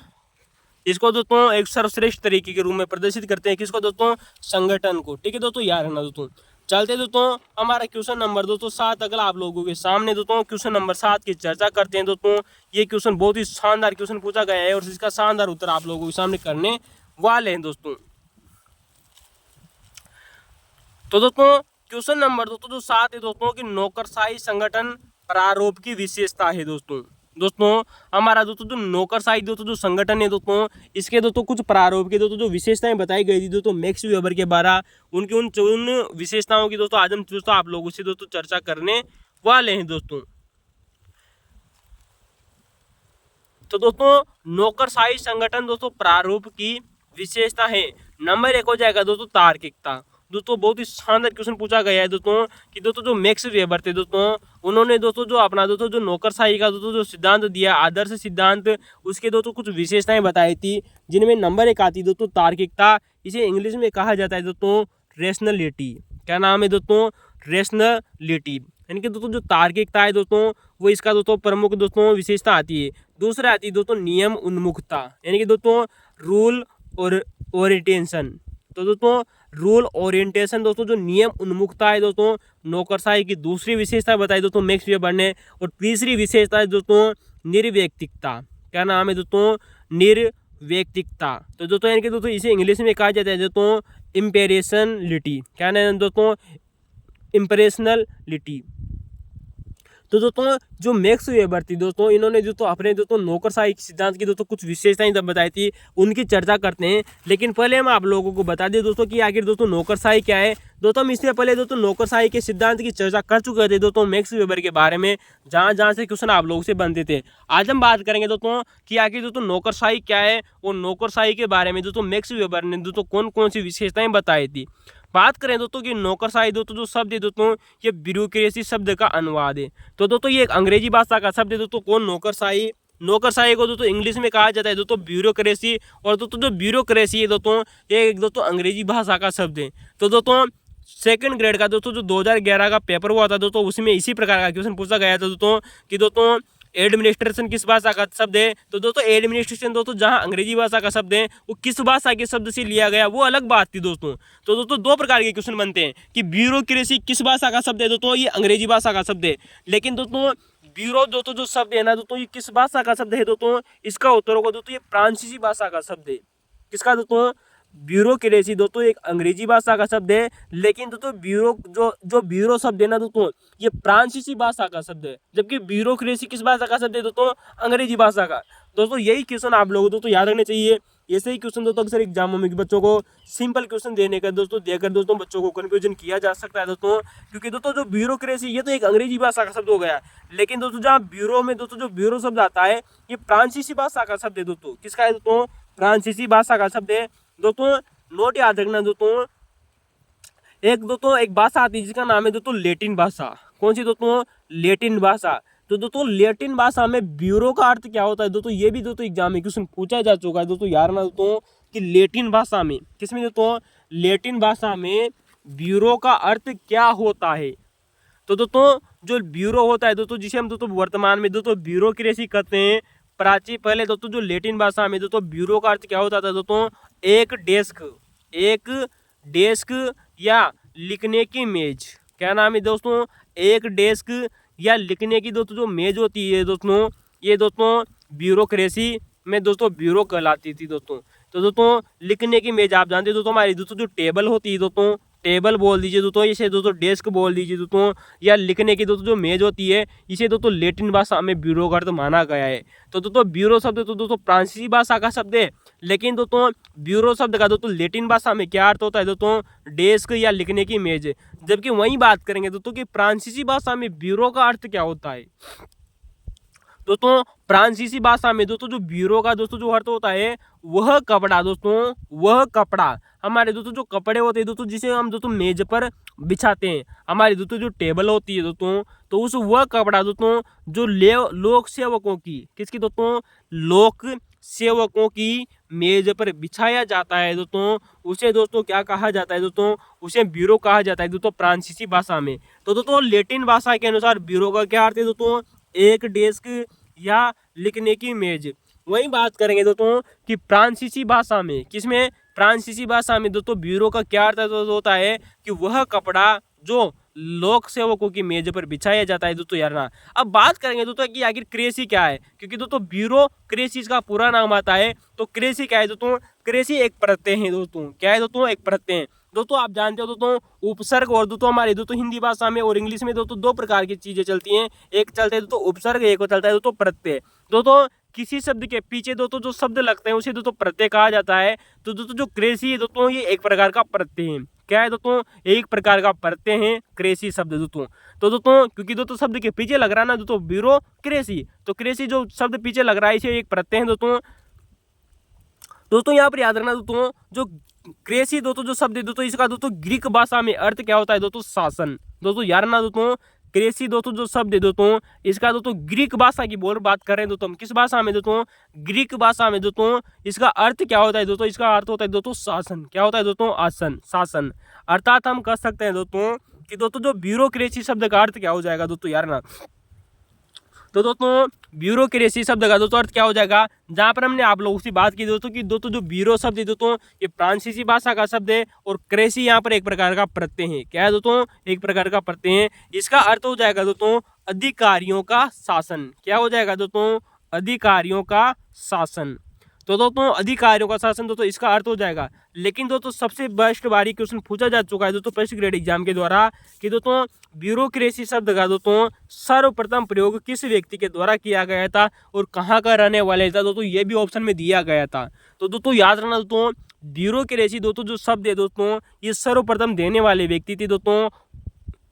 इसको दोस्तों एक सर्वश्रेष्ठ तरीके के रूप में प्रदर्शित करते हैं, किसको दोस्तों, संगठन को। ठीक है दोस्तों, याद रखना दोस्तों। चलते दोस्तों हमारा क्वेश्चन नंबर दोस्तों 7 अगला आप लोगों के सामने दोस्तों क्वेश्चन नंबर 7 की चर्चा करते हैं दोस्तों। ये क्वेश्चन बहुत ही शानदार क्वेश्चन पूछा गया है और इसका शानदार उत्तर आप लोगों के सामने करने वाले हैं दोस्तों। तो दोस्तों क्वेश्चन नंबर दोस्तों जो 7 है दोस्तों कि नौकरशाही संगठन प्रारूप की विशेषता है दोस्तों। दोस्तों हमारा दोस्तों जो नौकरशाही दोस्तों जो संगठन है दोस्तों, इसके दोस्तों कुछ प्रारूप की दोस्तों जो विशेषताएं बताई गई थी दोस्तों मैक्स वेबर के द्वारा, उनकी उन विशेषताओं की दोस्तों आज हम दोस्तों आप लोगों से दोस्तों चर्चा करने वाले हैं दोस्तों। तो दोस्तों नौकरशाही संगठन दोस्तों प्रारूप की विशेषता है, नंबर 1 हो जाएगा दोस्तों तार्किकता। दोस्तों बहुत ही शानदार क्वेश्चन पूछा गया है दोस्तों कि दोस्तों जो मैक्स वेबर थे दोस्तों, उन्होंने दोस्तों जो अपना दोस्तों जो नौकरशाही का दोस्तों जो सिद्धांत दिया, आदर्श सिद्धांत, उसके दोस्तों कुछ विशेषताएं बताई थी, जिनमें नंबर 1 आती दोस्तों तार्किकता। इसे इंग्लिश में कहा जाता है दोस्तों रेशनलिटी। क्या नाम है दोस्तों, रेशनलिटी। यानी कि दोस्तों जो तार्किकता है दोस्तों वो इसका दोस्तों प्रमुख दोस्तों विशेषता आती है। दूसरा आती है दोस्तों नियम उन्मुखता, यानी कि दोस्तों रूल और ओरिएंटेशन। तो दोस्तों रूल ओरिएंटेशन दोस्तों जो नियम उन्मुखता है दोस्तों नौकरशाही की दूसरी विशेषता बताई दोस्तों मैक्स वेबर ने। और तीसरी विशेषता है दोस्तों निर्व्यक्तिकता। क्या नाम है दोस्तों, निर्व्यक्तिकता। तो दोस्तों यानी कि दोस्तों इसे इंग्लिश में कहा जाता है दोस्तों इम्पेरेशनलिटी। क्या नाम है दोस्तों, इम्प्रेशनलिटी। तो दोस्तों जो मैक्स वेबर थी दोस्तों, इन्होंने दोस्तों अपने दोस्तों नौकरशाही सिद्धांत की दोस्तों कुछ विशेषताएं जब बताई थी, उनकी चर्चा करते हैं। लेकिन पहले हम आप लोगों को बता दें दोस्तों कि आखिर दोस्तों नौकरशाही क्या है। दोस्तों हम इससे पहले दोस्तों नौकरशाही के सिद्धांत की चर्चा कर चुके थे दोस्तों मैक्स वेबर के बारे में, जहाँ से क्वेश्चन आप लोगों से बनते थे। आज हम बात करेंगे दोस्तों कि आखिर दोस्तों नौकरशाही क्या है और नौकरशाही के बारे में दोस्तों मैक्स वेबर ने दोस्तों कौन कौन सी विशेषताएं बताई थी। बात करें दोस्तों कि नौकरशाही दोस्तों जो शब्द है दोस्तों ये ब्यूरोक्रेसी शब्द का अनुवाद है। तो दोस्तों ये एक अंग्रेजी भाषा का शब्द है दोस्तों कौन, नौकरशाही। नौकरशाही को दोस्तों इंग्लिश में कहा जाता है दोस्तों ब्यूरोक्रेसी। और दोस्तों जो ब्यूरोक्रेसी है दोस्तों ये एक दोस्तों अंग्रेजी भाषा का शब्द है। तो दोस्तों सेकंड ग्रेड का दोस्तों जो 2011 का पेपर हुआ था दोस्तों, उसमें इसी प्रकार का क्वेश्चन पूछा गया था दोस्तों कि दोस्तों एडमिनिस्ट्रेशन किस भाषा का शब्द है। तो दोस्तों एडमिनिस्ट्रेशन दोस्तों जहां अंग्रेजी भाषा का शब्द है, वो किस भाषा के शब्द से लिया गया वो अलग बात थी दोस्तों। तो दोस्तों दो प्रकार के क्वेश्चन बनते हैं कि ब्यूरोक्रेसी किस भाषा का शब्द है दोस्तों, ये अंग्रेजी भाषा का शब्द है। लेकिन दोस्तों ब्यूरो दोस्तों जो शब्द है ना दोस्तों, ये किस भाषा का शब्द है दोस्तों, इसका उत्तर होगा दोस्तों ये फ्रांसीसी भाषा का शब्द है। किसका दोस्तों, ब्यूरोक्रेसी दोस्तों एक अंग्रेजी भाषा का शब्द है। लेकिन दोस्तों ब्यूरो जो ब्यूरो शब्द है ना दोस्तों, ये फ्रांसीसी भाषा का शब्द है। जबकि ब्यूरोक्रेसी किस भाषा का शब्द है दोस्तों, अंग्रेजी भाषा का। दोस्तों यही क्वेश्चन आप लोगों दोस्तों याद रखने चाहिए। ऐसे ही क्वेश्चन दोस्तों अक्सर एग्जामों में बच्चों को सिंपल क्वेश्चन देने का दोस्तों देकर दोस्तों बच्चों को कन्फ्यूजन किया जा सकता है दोस्तों। क्योंकि दोस्तों जो ब्यूरोक्रेसी ये तो एक अंग्रेजी भाषा का शब्द हो गया, लेकिन दोस्तों जहाँ ब्यूरो में दोस्तों जो ब्यूरो शब्द आता है ये फ्रांसीसी भाषा का शब्द है दोस्तों। किसका है दोस्तों, फ्रांसीसी भाषा का शब्द है दोस्तों। नोट याद रखना दोस्तों, एक भाषा आती है जिसका नाम है दोस्तों लैटिन भाषा। कौन सी दोस्तों, लैटिन भाषा। तो दोस्तों लैटिन भाषा में ब्यूरो का अर्थ क्या होता है दोस्तों, ये भी दोस्तों एग्जाम में क्वेश्चन पूछा जा चुका है दोस्तों। याद रखना दोस्तों कि लैटिन भाषा में, किसमें दोस्तों, लैटिन भाषा में ब्यूरो का अर्थ क्या होता है। तो दोस्तों जो ब्यूरो होता है दोस्तों, जिसे हम दोस्तों वर्तमान में दोस्तों ब्यूरोक्रेसी कहते हैं, प्राचीन पहले दोस्तों जो लैटिन भाषा में दोस्तों ब्यूरो का अर्थ क्या होता था दोस्तों, एक डेस्क या लिखने की मेज। क्या नाम है दोस्तों, एक डेस्क या लिखने की दोस्तों जो मेज होती है दोस्तों, ये दोस्तों ब्यूरोक्रेसी में दोस्तों ब्यूरो कहलाती थी दोस्तों। तो दोस्तों लिखने की मेज आप जानते हो दोस्तों, हमारी दोस्तों जो टेबल होती है दोस्तों, टेबल बोल दीजिए दोस्तों, इसे दोस्तों डेस्क बोल दीजिए दोस्तों, या लिखने की दोस्तों जो मेज होती है इसे दोस्तों लैटिन भाषा में ब्यूरो का अर्थ माना गया है। तो दोस्तों ब्यूरो शब्द तो दोस्तों फ्रांसीसी भाषा का शब्द है, लेकिन दोस्तों ब्यूरो शब्द का दोस्तों लैटिन भाषा में क्या अर्थ होता है दोस्तों, डेस्क या लिखने की मेज। जबकि वहीं बात करेंगे दोस्तों कि फ्रांसीसी भाषा में ब्यूरो का अर्थ क्या होता है। दोस्तों फ्रांसीसी भाषा में दोस्तों जो ब्यूरो का दोस्तों जो अर्थ होता है वह कपड़ा दोस्तों, वह कपड़ा हमारे दोस्तों जो कपड़े होते हैं दोस्तों जिसे हम दोस्तों मेज पर बिछाते हैं, हमारी दोस्तों जो टेबल होती है दोस्तों, तो उस वह कपड़ा दोस्तों जो लोक सेवकों की, किसकी दोस्तों, लोक सेवकों की मेज पर बिछाया जाता है दोस्तों, उसे दोस्तों क्या कहा जाता है दोस्तों, उसे ब्यूरो कहा जाता है दोस्तों फ्रांसीसी भाषा में। तो दोस्तों लैटिन भाषा के अनुसार ब्यूरो का क्या अर्थ है दोस्तों, एक डेस्क या लिखने की मेज। वही बात करेंगे दोस्तों कि फ्रांसीसी भाषा में, किसमें, फ्रांसीसी भाषा में दोस्तों ब्यूरो का क्या अर्थ होता है कि वह कपड़ा जो लोक सेवकों की मेज पर बिछाया जाता है दोस्तों यार ना। अब बात करेंगे दोस्तों कि आखिर क्रेसी क्या है, क्योंकि दोस्तों ब्यूरो क्रेसी का पूरा नाम आता है। तो क्रेसी क्या है दोस्तों, क्रेसी एक प्रत्यय है दोस्तों, क्या है दोस्तों, एक प्रत्यय। दोस्तों आप जानते हो दोस्तों उपसर्ग और दोस्तों हमारे दोस्तों हिंदी भाषा में और इंग्लिश में दोस्तों दो प्रकार की चीजें चलती हैं, एक चलता है दोस्तों उपसर्ग, एक चलता है दोस्तों प्रत्यय। दोस्तों किसी शब्द के पीछे दोस्तों जो शब्द लगते हैं उसे दोस्तों प्रत्यय कहा जाता है। तो दोस्तों जो क्रेसी है दोस्तों ये एक प्रकार का प्रत्यय है, क्या है दोस्तों, एक प्रकार का प्रत्यय है क्रेसी शब्द दोस्तों। तो दोस्तों क्योंकि दोस्तों शब्द के पीछे लग रहा है ना दोस्तों ब्यूरो क्रेसी, तो क्रेसी जो शब्द पीछे लग रहा है इसे एक प्रत्यय है दोस्तों। दोस्तों यहाँ पर याद रखना दोस्तों जो क्रेसी दोस्तों जो शब्द है दोस्तों इसका दोस्तों ग्रीक भाषा में अर्थ क्या होता है दोस्तों, शासन। दोस्तों याद रखना दोस्तों क्रेसी दोस्तों जो शब्द है दोस्तों इसका दोस्तों ग्रीक भाषा की बात कर रहे हैं दोस्तों हम, किस भाषा में दोस्तों, ग्रीक भाषा में दोस्तों इसका अर्थ क्या होता है दोस्तों, इसका अर्थ होता है दोस्तों शासन। क्या होता है दोस्तों, आसन, शासन। अर्थात हम कह सकते हैं दोस्तों कि दोस्तों जो ब्यूरोक्रेसी शब्द का अर्थ क्या हो जाएगा दोस्तों यार ना। तो दोस्तों ब्यूरोक्रेसी शब्द का दोस्तों अर्थ क्या हो जाएगा, जहां पर हमने आप लोगों से बात की दोस्तों कि दोस्तों जो ब्यूरो शब्द है दोस्तों ये फ्रांसीसी भाषा का शब्द है और क्रेसी यहाँ पर एक प्रकार का प्रत्यय है, क्या है दोस्तों, एक प्रकार का प्रत्यय है। इसका अर्थ हो जाएगा दोस्तों अधिकारियों का शासन। क्या हो जाएगा दोस्तों, अधिकारियों का शासन। तो दोस्तों अधिकारियों का शासन दोस्तों इसका अर्थ हो जाएगा। लेकिन दोस्तों सबसे बेस्ट बारी क्वेश्चन पूछा जा चुका है दोस्तों फर्स्ट ग्रेड एग्जाम के द्वारा कि दोस्तों ब्यूरोक्रेसी शब्द का दोस्तों सर्वप्रथम प्रयोग किस व्यक्ति के द्वारा किया गया था और कहाँ का रहने वाले था दोस्तों, ये भी ऑप्शन में दिया गया था। तो दोस्तों याद रखना दोस्तों ब्यूरोक्रेसी दोस्तों जो शब्द है दोस्तों ये सर्वप्रथम देने वाले व्यक्ति थे दोस्तों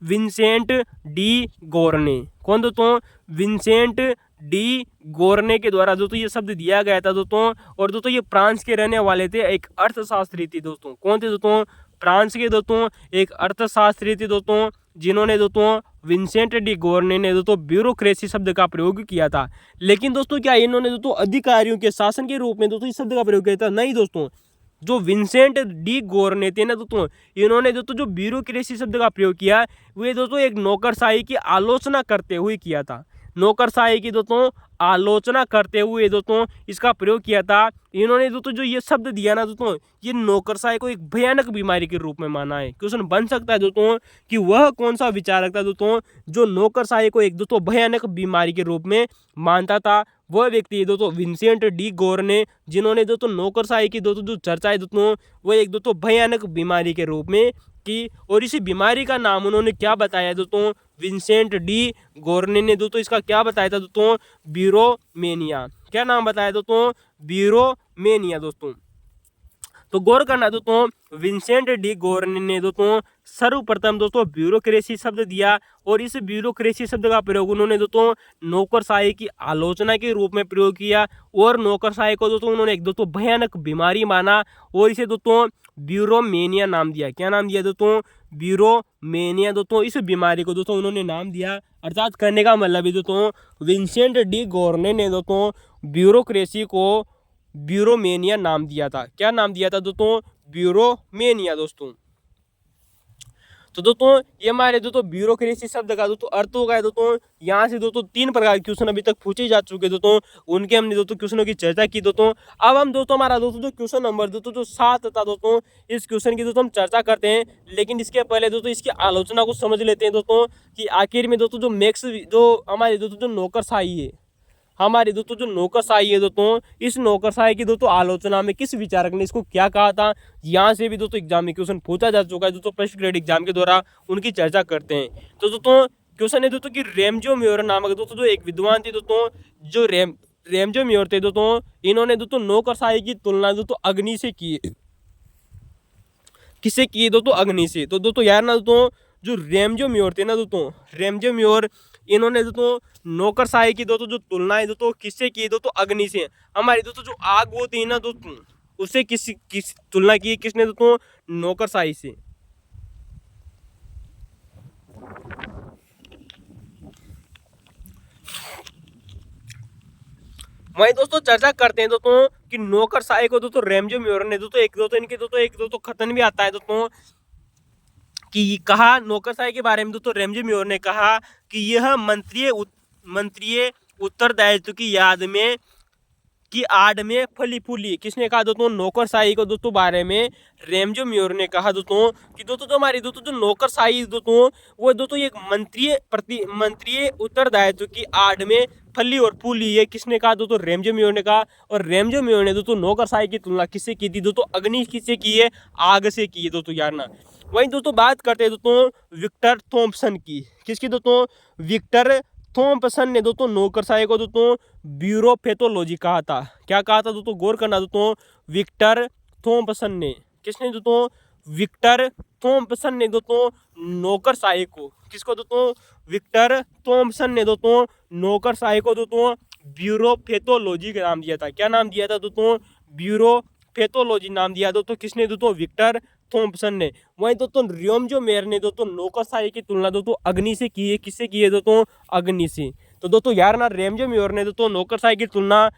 विंसेंट डी गोर्ने। कौन दोस्तों, विंसेंट डी गोर्ने के द्वारा दोस्तों ये शब्द दिया गया था दोस्तों। और दोस्तों ये फ्रांस के रहने वाले थे, एक अर्थशास्त्री थी दोस्तों। कौन थे दोस्तों, फ्रांस के दोस्तों एक अर्थशास्त्री थी दोस्तों जिन्होंने दोस्तों विंसेंट डी गोर्ने ने दोस्तों ब्यूरोक्रेसी शब्द का प्रयोग किया था। लेकिन दोस्तों क्या इन्होंने दोस्तों अधिकारियों के शासन के रूप में दोस्तों इस शब्द का प्रयोग किया था, नहीं दोस्तों। जो विंसेंट डी गोर्ने थे ना दोस्तों इन्होंने दोस्तों जो ब्यूरोक्रेसी शब्द का प्रयोग किया वे दोस्तों एक नौकरशाही की आलोचना करते हुए किया था, नौकरशाही की दोस्तों आलोचना करते हुए दोस्तों इसका प्रयोग किया था। इन्होंने दोस्तों जो ये शब्द दिया ना दोस्तों ये नौकरशाही को एक भयानक बीमारी के रूप में माना है। क्वेश्चन बन सकता है दोस्तों कि वह कौन सा विचारक था दोस्तों जो नौकरशाही को एक दोस्तों भयानक बीमारी के रूप में मानता था। वह व्यक्ति है दोस्तों विंसेंट डी गोर्ने जिन्होंने दोस्तों नौकरशाही की दोस्तों जो चर्चा है दोस्तों वह एक दोस्तों भयानक बीमारी के रूप में की। और इसी बीमारी का नाम उन्होंने क्या बताया दोस्तों, विंसेंट डी गोर्ने ने दोस्तों इसका क्या बताया था दोस्तों, ब्यूरोमेनिया। क्या नाम बताया दोस्तों, ब्यूरोमेनिया दोस्तों। तो गौर करना दोस्तों विंसेंट डी गोर्ने ने दोस्तों सर्वप्रथम दोस्तों ब्यूरोक्रेसी शब्द दिया और इस ब्यूरोक्रेसी शब्द का प्रयोग उन्होंने दोस्तों नौकरशाही की आलोचना के रूप में प्रयोग किया और नौकरशाही को दोस्तों उन्होंने एक दोस्तों भयानक बीमारी माना और इसे दोस्तों ब्यूरोमेनिया नाम दिया। क्या नाम दिया दोस्तों, ब्यूरोमेनिया दोस्तों। इस बीमारी को दोस्तों उन्होंने नाम दिया, अर्थात करने का मतलब है दोस्तों विंसेंट डी गोर्ने ने दोस्तों ब्यूरोक्रेसी को ब्यूरोमेनिया नाम दिया था। क्या नाम दिया था दोस्तों, ब्यूरोमेनिया दोस्तों। तो दोस्तों ये हमारे दोस्तों ब्यूरोक्रेसी शब्द का दोस्तों अर्थ हो गया दोस्तों। यहाँ से दोस्तों 3 प्रकार के क्वेश्चन अभी तक पूछे जा चुके दोस्तों, उनके हमने दोस्तों क्वेश्चनों की चर्चा की दोस्तों। अब हम दोस्तों हमारा दोस्तों जो क्वेश्चन नंबर दोस्तों जो 7 था दोस्तों इस क्वेश्चन की दोस्तों हम चर्चा करते हैं। लेकिन इसके पहले दोस्तों इसकी आलोचना को समझ लेते हैं दोस्तों कि आखिर में दोस्तों जो मैक्स जो हमारे दोस्तों जो नौकरशाही है, हमारे दोस्तों जो नौकरशाही है दोस्तों इस नौकरशाही की दोस्तों आलोचना में किस विचारक ने इसको क्या कहा था, यहाँ से भी दोस्तों एग्जाम में क्वेश्चन पूछा जा चुका है दोस्तों फर्स्ट ग्रेड एग्जाम के द्वारा, उनकी चर्चा करते हैं। तो दोस्तों क्वेश्चन है दोस्तों कि रेमजो म्योर नामक दोस्तों जो एक विद्वान थे दोस्तों जो रेमजो म्योर थे दोस्तों इन्होंने दोस्तों नौकरशाही की तुलना दोस्तों अग्नि से की। किससे की दोस्तों, अग्नि से। तो दोस्तों यार ना दोस्तों जो रेमजो म्योर थे ना दोस्तों रेमजो म्योर इन्होंने दोस्तों नौकरशाही की दोस्तों जो तुलना है दोस्तों किससे की दोस्तों, अग्नि से। हमारी दोस्तों जो आग होती है ना दोस्तों, उससे किस तुलना की किसने दोस्तों, नौकरशाही से। वही दोस्तों चर्चा करते हैं दोस्तों कि नौकरशाही को दोस्तों रैमजो म्योर ने दोस्तों एक दोस्तों कथन भी आता है दोस्तों कि कहा नौकरशाही के बारे में दोस्तों रैमजो म्योर ने कहा कि यह मंत्रीय उत्तरदायित्व की याद में की आड़ में फली फूली। किसने कहा दोस्तों, नौकरशाही को दोस्तों बारे में रैमजो म्योर ने कहा दोस्तों कि दोस्तों जो हमारी दोस्तों जो नौकरशाही दोस्तों वो दोस्तों एक मंत्रीय उत्तरदायित्व की आड़ में फली और फूली है। किसने कहा दोस्तों, रैमजो म्योर ने कहा। और रैमजो म्योर ने दोस्तों नौकरशाही की तुलना किससे की थी दोस्तों, अग्नि किससे की है, आग से की है दोस्तों यार ना। वहीं दोस्तों बात करते हैं दोस्तों विक्टर थॉम्पसन की। किसकी दोस्तों, विक्टर थॉम्पसन ने दोस्तों नौकरशाही को दोस्तों ब्यूरोपेथोलॉजी कहा था। क्या कहा था दोस्तों, गौर करना दोस्तों, विक्टर थॉम्पसन ने। किसने दोस्तों, विक्टर थॉम्पसन ने दोस्तों नौकरशाही को, किसको दोस्तों, विक्टर थॉम्पसन ने दोस्तों नौकरशाही को दोस्तों ब्यूरोपेथोलॉजी का नाम दिया था। क्या नाम दिया था दोस्तों, ब्यूरोपेथोलॉजी नाम दिया दोस्तों किसने दोस्तों, विक्टर थॉम्पसन ने। वहीं दोस्तों रैमजो म्योर ने दोस्तों नौकरशाही की तुलना दोस्तों अग्नि से की है। किससे की है दोस्तों, अग्नि से। तो दोस्तों यार ना रैमजो म्योर ने दोस्तों नौकरशाही की तुलना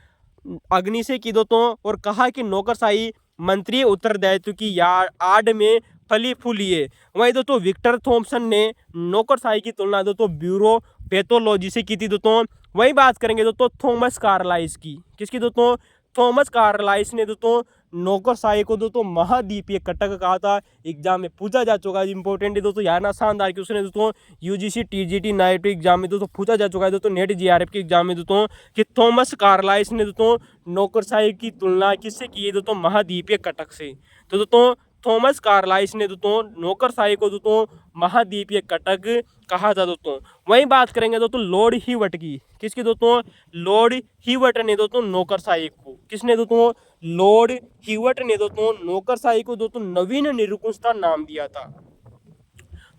अग्नि से की दोस्तों और कहा कि नौकरशाही मंत्रीय उत्तरदायित्व की आड़ में फली फूली है। वहीं दोस्तों विक्टर थॉम्पसन ने नौकरशाही की तुलना दोस्तों ब्यूरोपेथोलॉजी से की थी दोस्तों। वही बात करेंगे दोस्तों थॉमस कार्लाइस की। किसकी दोस्तों, थॉमस कार्लाइस ने दोस्तों नौकरशाही को दोस्तों महाद्वीपीय कटक कहा था। एग्जाम में पूछा जा चुका है, इंपॉर्टेंट है दोस्तों यार ना, शानदार क्वेश्चन है दोस्तों। यूजीसी टीजीटी नाइट एग्जाम में दोस्तों पूछा जा चुका है दोस्तों, नेट जीआरएफ के एग्जाम में दोस्तों कि थॉमस कार्लाइस ने दोस्तों नौकरशाही की तुलना किससे की है दोस्तों, महाद्वीपीय कटक से। तो दोस्तों थॉमस कार्लाइस ने दोस्तों नौकरशाही को दोस्तों महाद्वीपीय कटक कहा था दोस्तों। वहीं बात करेंगे दोस्तों लॉर्ड हीवर्ट की। किसकी दोस्तों, लॉर्ड हीवर्ट ने दोस्तों नौकरशाही को, किसने दोस्तों, लॉर्ड हीवर्ट ने दोस्तों नौकरशाही को दोस्तों नवीन निरंकुशता नाम दिया था।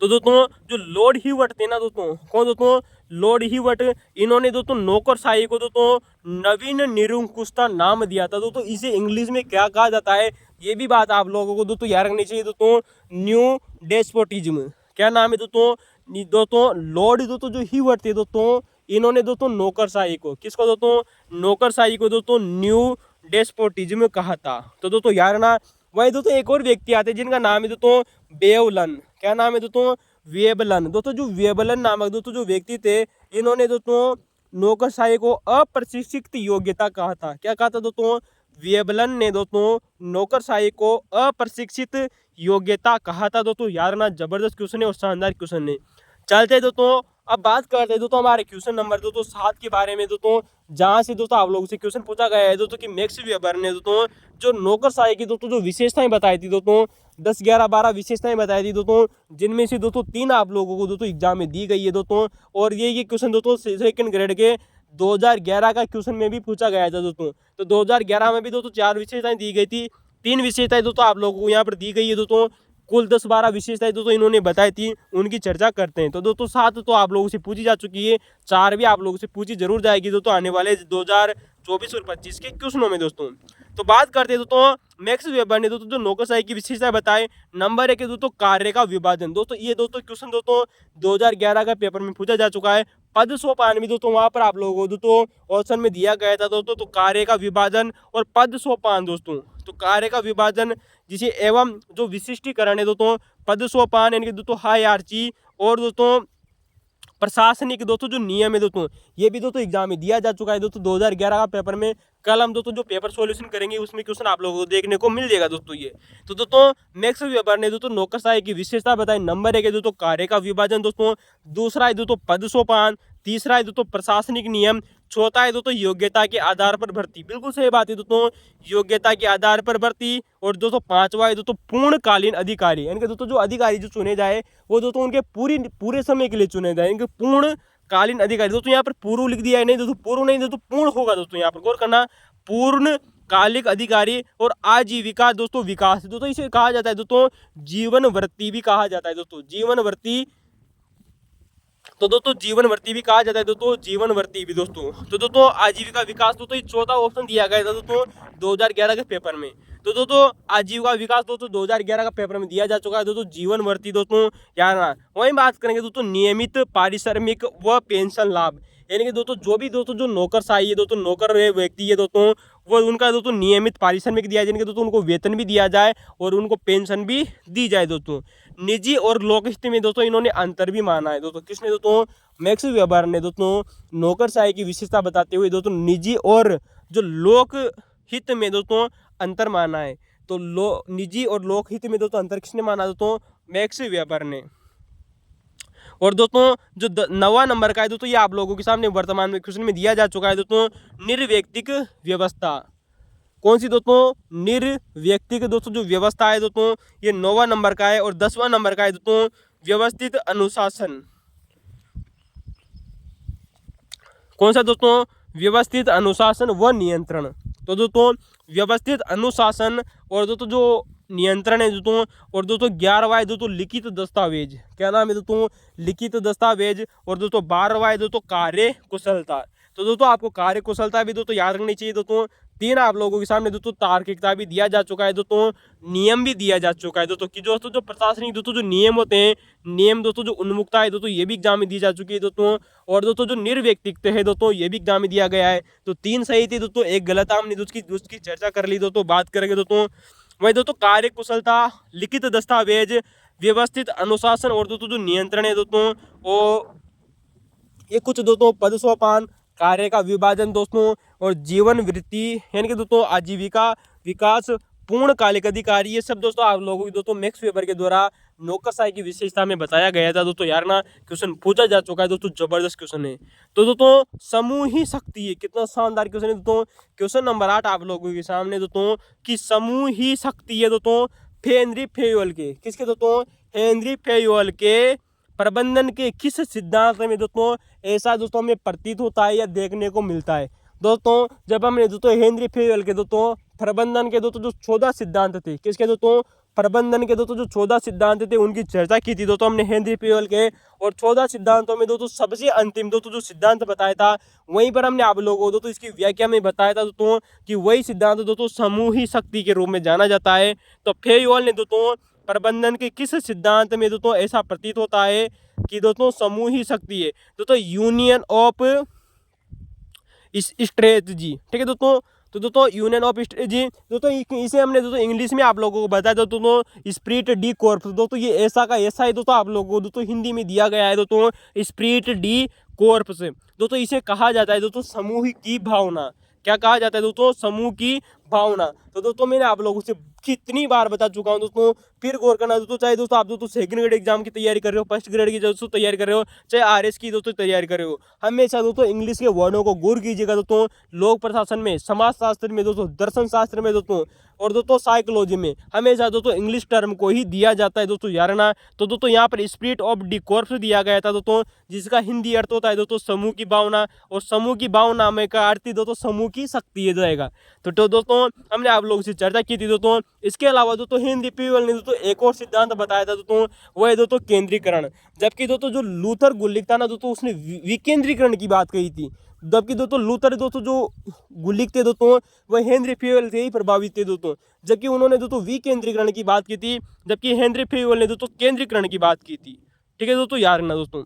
तो दोस्तों जो लॉर्ड हीवर्ट थे ना दोस्तों, कौन दोस्तों, लॉर्ड हीवर्ट, इन्होंने दोस्तों नौकरशाही को दोस्तों नवीन निरंकुशता नाम दिया था दोस्तों। इसे इंग्लिश में क्या कहा जाता है, ये भी बात आप लोगों को दोस्तों याद रखनी चाहिए दोस्तों, न्यू डेस्पोटिज्म। क्या नाम है दोस्तों, लॉर्ड दोस्तों जो हीवर्ट थे दोस्तों, इन्होंने दोस्तों नौकरशाही को, किसको दोस्तों, नौकरशाही को दोस्तों न्यू डेस्पोटिज्म कहा था। तो दोस्तों यार ना, वही दोस्तों एक और व्यक्ति आते हैं जिनका नाम है दोस्तों वेवलन। क्या नाम है दोस्तों, वेवलन। दोस्तों जो वेवलन नामक दोस्तों जो व्यक्ति थे, इन्होंने दोस्तों नौकरशाही को अप्रशिक्षित योग्यता कहा था। क्या कहा था दोस्तों, वेवलन ने दोस्तों नौकरशाही को अप्रशिक्षित योग्यता कहा था दोस्तों। यार ना जबरदस्त क्वेश्चन है और शानदार क्वेश्चन है। चलते दोस्तों अब बात करते हैं दोस्तों हमारे क्वेश्चन नंबर दोस्तों 7 के बारे में दोस्तों, जहां से दोस्तों आप लोगों से क्वेश्चन पूछा गया है दोस्तों कि मैक्स वेबर ने दोस्तों जो नौकरशाही की दोस्तों जो विशेषताएं बताई थी दोस्तों, 10 11 12 विशेषताएं बताई थी दोस्तों, जिनमें से दोस्तों 3 आप लोगों को दोस्तों एग्जाम में दी गई है दोस्तों। और ये क्वेश्चन दोस्तों सेकंड ग्रेड के 2011 का क्वेश्चन में भी पूछा गया था दोस्तों। तो 2011 में भी दोस्तों 4 विशेषताएं दी गई थी, 3 विशेषताएं दोस्तों आप लोगों को यहाँ पर दी गई है दोस्तों। कुल 10 12 विशेषताएं दोस्तों इन्होंने बताई थी, उनकी चर्चा करते हैं। तो दोस्तों 7 तो आप लोगों से पूछी जा चुकी है, 4 भी आप लोगों से पूछी जरूर जाएगी दोस्तों आने वाले 2024 और 25 के क्वेश्चनों में दोस्तों। तो बात करते हैं दोस्तों मैक्स वेबर ने दोस्तों जो नौकरशाही की विशेषताएं बताए। नंबर 1 है दोस्तों कार्य का विभाजन। दोस्तों ये दोस्तों क्वेश्चन दोस्तों 2011 का पेपर में पूछा जा चुका है। पद सोपान भी दोस्तों वहां पर आप लोगों को दोस्तों ऑप्शन में दिया गया था दोस्तों। तो कार्य का विभाजन और पद सोपान दोस्तों, तो कार्य का विभाजन जिसे एवं जो विशिष्टीकरण है दोस्तों, पद सोपान यानी कि दोस्तों हायरार्ची, और दोस्तों प्रशासनिक दोस्तों जो नियम है दोस्तों, ये भी दोस्तों एग्जाम में दिया जा चुका है दोस्तों 2011 का पेपर में। कल हम दोस्तों जो पेपर सॉल्यूशन करेंगे उसमें क्वेश्चन आप लोगों को देखने को मिल जाएगा दोस्तों ये। तो दोस्तों मैक्स वेबर ने दोस्तों नौकरशाही की विशेषता बताई। नंबर 1 है दोस्तों कार्य का विभाजन दोस्तों, दूसरा है दोस्तों पद सोपान, तीसरा है दोस्तों प्रशासनिक नियम, चौथा है दोस्तों योग्यता के आधार पर भर्ती। बिल्कुल सही बात है दोस्तों, योग्यता के आधार पर भर्ती। और दोस्तों 5वां है दोस्तों पूर्णकालीन अधिकारी, यानी कि दोस्तों जो अधिकारी जो चुने जाए वो दोस्तों उनके पूरे समय के लिए चुने जाए, यानी कि पूर्णकालीन अधिकारी। दोस्तों यहाँ पर पूर्व लिख दिया है, नहीं दोस्तों पूर्व नहीं दोस्तों पूर्ण होगा दोस्तों, यहाँ पर गौर करना, पूर्णकालिक अधिकारी। और आजीविका दोस्तों विकास, दोस्तों इसे कहा जाता है दोस्तों जीवन वृत्ति भी कहा जाता है दोस्तों, जीवन वृत्ति तो दोस्तों जीवनवर्ती भी कहा जाता है दोस्तों, जीवनवर्ती भी दोस्तों। तो दोस्तों आजीविका विकास दोस्तों ये चौथा ऑप्शन दिया गया था दोस्तों 2011 के पेपर में। तो दोस्तों आजीविका विकास दोस्तों 2011 का पेपर में दिया जा चुका है दोस्तों, जीवनवर्ती दोस्तों यार ना। वहीं बात करेंगे दोस्तों नियमित पारिश्रमिक व पेंशन लाभ, यानी कि दोस्तों जो भी दोस्तों जो नौकरशाही है दोस्तों, नौकर व्यक्ति है दोस्तों, वो उनका दोस्तों नियमित पारिश्रमिक दिया जाए, दोस्तों उनको वेतन भी दिया जाए और उनको पेंशन भी दी जाए दोस्तों। निजी और लोकहित में दोस्तों इन्होंने अंतर भी माना है दोस्तों। किसने दोस्तों? मैक्स वेबर ने दोस्तों नौकरशाही की विशेषता बताते हुए दोस्तों निजी और जो लोक हित में दोस्तों अंतर माना है। तो निजी और लोकहित में दोस्तों अंतर किसने माना दोस्तों? मैक्स वेबर ने। और दोस्तों जो 9वां नंबर का है दोस्तों, ये आप लोगों के सामने वर्तमान में क्वेश्चन में दिया जा चुका है दोस्तों, निर्व्यक्तिक व्यवस्था। कौन सी दोस्तों? निर्व्यक्तिक दोस्तों जो व्यवस्था है दोस्तों, ये 9वां नंबर का है। और 10वां नंबर का है दोस्तों व्यवस्थित अनुशासन। कौन सा दोस्तों? व्यवस्थित अनुशासन व नियंत्रण। तो दोस्तों व्यवस्थित अनुशासन और दोस्तों जो नियंत्रण है दोस्तों, और दोस्तों 11वां है दोस्तों लिखित दस्तावेज। क्या नाम है दोस्तों? लिखित दस्तावेज। और दोस्तों 12वां है दोस्तों कार्य कुशलता। तो दोस्तों आपको कार्य कुशलता भी दोस्तों याद रखनी चाहिए दोस्तों। 3 आप लोगों के सामने दोस्तों तार्किकता भी दिया जा चुका है दोस्तों, नियम भी दिया जा चुका है दोस्तों कि दोस्तों जो प्रशासनिक दोस्तों जो नियम होते हैं, नियम दोस्तों जो उन्मुखता है दोस्तों, ये भी एग्जाम में दी जा चुकी है दोस्तों। और दोस्तों जो निर्व्यक्तित्व है दोस्तों, ये भी एग्जाम में दिया गया है। तो 3 सही थी दोस्तों, एक गलत हमने उसकी चर्चा कर ली दोस्तों, बात करेंगे दोस्तों। वही दोस्तों कार्य कुशलता, लिखित दस्तावेज, व्यवस्थित अनुशासन और दोस्तों जो नियंत्रण है दोस्तों, और ये कुछ दोस्तों पद सोपान, कार्य का विभाजन दोस्तों, और जीवन वृत्ति यानी कि दोस्तों आजीविका विकास, पूर्णकालिक अधिकारी, ये सब दोस्तों आप लोगों की दोस्तों मैक्स वेबर के द्वारा नौकरशाही की विशेषता में बताया गया था दोस्तों। यार ना क्वेश्चन पूछा जा चुका है दोस्तों, जबरदस्त क्वेश्चन है। तो दोस्तों समूही शक्ति है, कितना शानदार क्वेश्चन है दोस्तों। क्वेश्चन नंबर 8 आप लोगों के सामने दोस्तों कि समूही शक्ति है दोस्तों हेनरी फेयुएल के, किसके दोस्तों? हेनरी फेयुएल के प्रबंधन के किस सिद्धांत में दोस्तों ऐसा दोस्तों हमें प्रतीत होता है या देखने को मिलता है? दोस्तों जब हमने दोस्तों हेनरी फेयुएल के दोस्तों प्रबंधन के दोस्तों जो 14 सिद्धांत थे, किसके दोस्तों? प्रबंधन के दोस्तों जो 14 सिद्धांत थे उनकी चर्चा की थी दोस्तों हमने हेनरी फेयुएल के। और 14 सिद्धांतों में दोस्तों सबसे अंतिम दोस्तों जो सिद्धांत बताया था, वहीं पर हमने आप लोगों को दोस्तों इसकी व्याख्या में बताया था दोस्तों कि वही सिद्धांत दोस्तों समूही शक्ति के रूप में जाना जाता है। तो फेयुएल ने दोस्तों प्रबंधन के किस सिद्धांत में दोस्तों ऐसा प्रतीत होता है कि दोस्तों समूही शक्ति है दोस्तों, यूनियन ऑफ स्ट्रेटजी, ठीक है दोस्तों। तो दोस्तों यूनियन ऑफ स्ट्रेटजी दोस्तों, इसे हमने दोस्तों इंग्लिश में आप लोगों को बताया था दोस्तों स्पिरिट डी कॉर्प्स। दोस्तों ये ऐसा का ऐसा है दोस्तों, आप लोगों को दोस्तों हिंदी में दिया गया है दोस्तों स्पिरिट डी कॉर्प्स। दोस्तों इसे कहा जाता है दोस्तों समूह की भावना। क्या कहा जाता है दोस्तों? समूह की भावना। तो दोस्तों मैंने आप लोगों से कितनी बार बता चुका हूं दोस्तों, फिर गौर करना दोस्तों। चाहे दोस्तों आप दोस्तों सेकंड ग्रेड एग्जाम की तैयारी कर रहे हो, फर्स्ट ग्रेड की दोस्तों तैयारी कर रहे हो, चाहे आरएस की दोस्तों तैयारी कर रहे हो, हमेशा दोस्तों इंग्लिश के वर्णों को गौर कीजिएगा दोस्तों। लोक प्रशासन में, समाज शास्त्र में दोस्तों, दर्शन शास्त्र में दोस्तों, और दोस्तों साइकोलॉजी में हमेशा दोस्तों इंग्लिश टर्म को ही दिया जाता है दोस्तों, यार ना। तो दोस्तों यहाँ पर स्पिरिट ऑफ डी कॉर्प्स दिया गया था दोस्तों, जिसका हिंदी अर्थ होता है दोस्तों समूह की भावना। और समूह की भावना में का अर्थ दोस्तों समूह की शक्ति है जाएगा। तो दोस्तों हमने आप लोगों से चर्चा की थी दोस्तों। इसके अलावा दोस्तों हेनरी फेयुएल ने दोस्तों एक और सिद्धांत बताया था दोस्तों, वो है दोस्तों केंद्रीकरण। जबकि दोस्तों जो लूथर गुलिक था ना दोस्तों, उसने विकेंद्रीकरण की बात कही थी। जबकि दोस्तों लूथर दोस्तों जो गुलिक थे दोस्तों, वह हेनरी फेयुएल से ही प्रभावित थे दोस्तों, जबकि उन्होंने दोस्तों विकेंद्रीकरण की बात की थी, जबकि हेनरी फेयुएल ने दोस्तों केंद्रीकरण की बात की थी। ठीक है दोस्तों, याद रखना दोस्तों।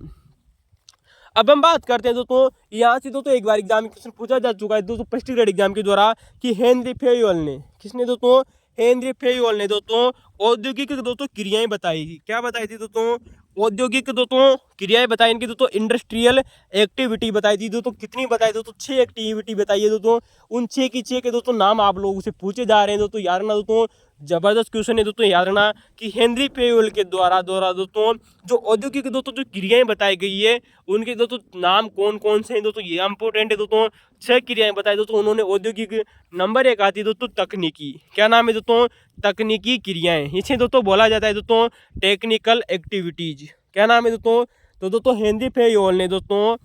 अब हम बात करते हैं दोस्तों, यहाँ से दोस्तों एक बार एग्जाम में क्वेश्चन पूछा जा चुका है दोस्तों फर्स्ट ग्रेड एग्जाम के द्वारा कि हेनरी फेयुएल ने, किसने दोस्तों? हेनरी फेयुएल ने दोस्तों औद्योगिक दोस्तों क्रियाएं बताई। क्या बताई थी दोस्तों? औद्योगिक दोस्तों क्रियाएं बताई, इनकी दोस्तों इंडस्ट्रियल एक्टिविटी बताई थी दोस्तों। कितनी बताई दोस्तों? 6 एक्टिविटी बताई है दोस्तों। उन 6 की 6 के दोस्तों नाम आप लोगों से पूछे जा रहे हैं दोस्तों, याद रखना दोस्तों। जबरदस्त क्वेश्चन है दोस्तों, याद रखना कि हेनरी फेयुएल के द्वारा दोस्तों जो औद्योगिक दोस्तों जो क्रियाएं बताई गई है, उनके दोस्तों नाम कौन कौन से हैं दोस्तों, ये इंपॉर्टेंट है दोस्तों। 6 क्रियाएं बताई दोस्तों उन्होंने औद्योगिक। नंबर 1 आती है दोस्तों तकनीकी। क्या नाम है दोस्तों? तकनीकी क्रियाएं। इसे दोस्तों बोला जाता है दोस्तों टेक्निकल एक्टिविटीज। क्या नाम है दोस्तों? तो दोस्तों हेनरी फेयुएल ने दोस्तों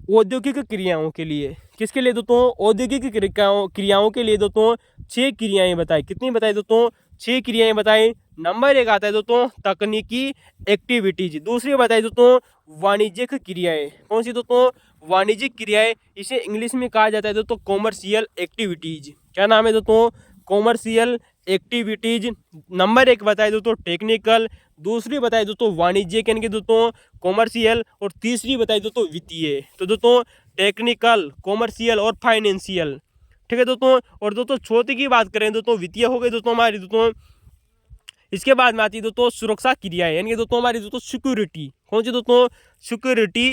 औद्योगिक क्रियाओं के लिए, किसके लिए दोस्तों? औद्योगिक क्रियाओं के लिए दोस्तों 6 क्रियाएं बताई। कितनी बताई दोस्तों? 6 क्रियाएं बताई। नंबर 1 आता है दोस्तों तकनीकी एक्टिविटीज। दूसरी बताई दोस्तों वाणिज्यिक क्रियाएं। कौन सी दोस्तों? वाणिज्यिक क्रियाएं। इसे इंग्लिश में कहा जाता है दोस्तों कॉमर्शियल एक्टिविटीज। क्या नाम है दोस्तों? Commercial activities. नंबर 1 बताए दोस्तों टेक्निकल, दूसरी बताई दोस्तों वाणिज्यिक यानी कि दोस्तों कॉमर्शियल, और तीसरी बताई दोस्तों वित्तीय। तो दोस्तों टेक्निकल, कॉमर्शियल और फाइनेंशियल, ठीक है दोस्तों। और दोस्तों चौथी की बात करें दोस्तों वित्तीय हो गई दोस्तों हमारी दोस्तों। इसके बाद में आती है दोस्तों सुरक्षा क्रियाएं यानी कि दोस्तों हमारी दोस्तों सिक्योरिटी। कौन सी दोस्तों? सिक्योरिटी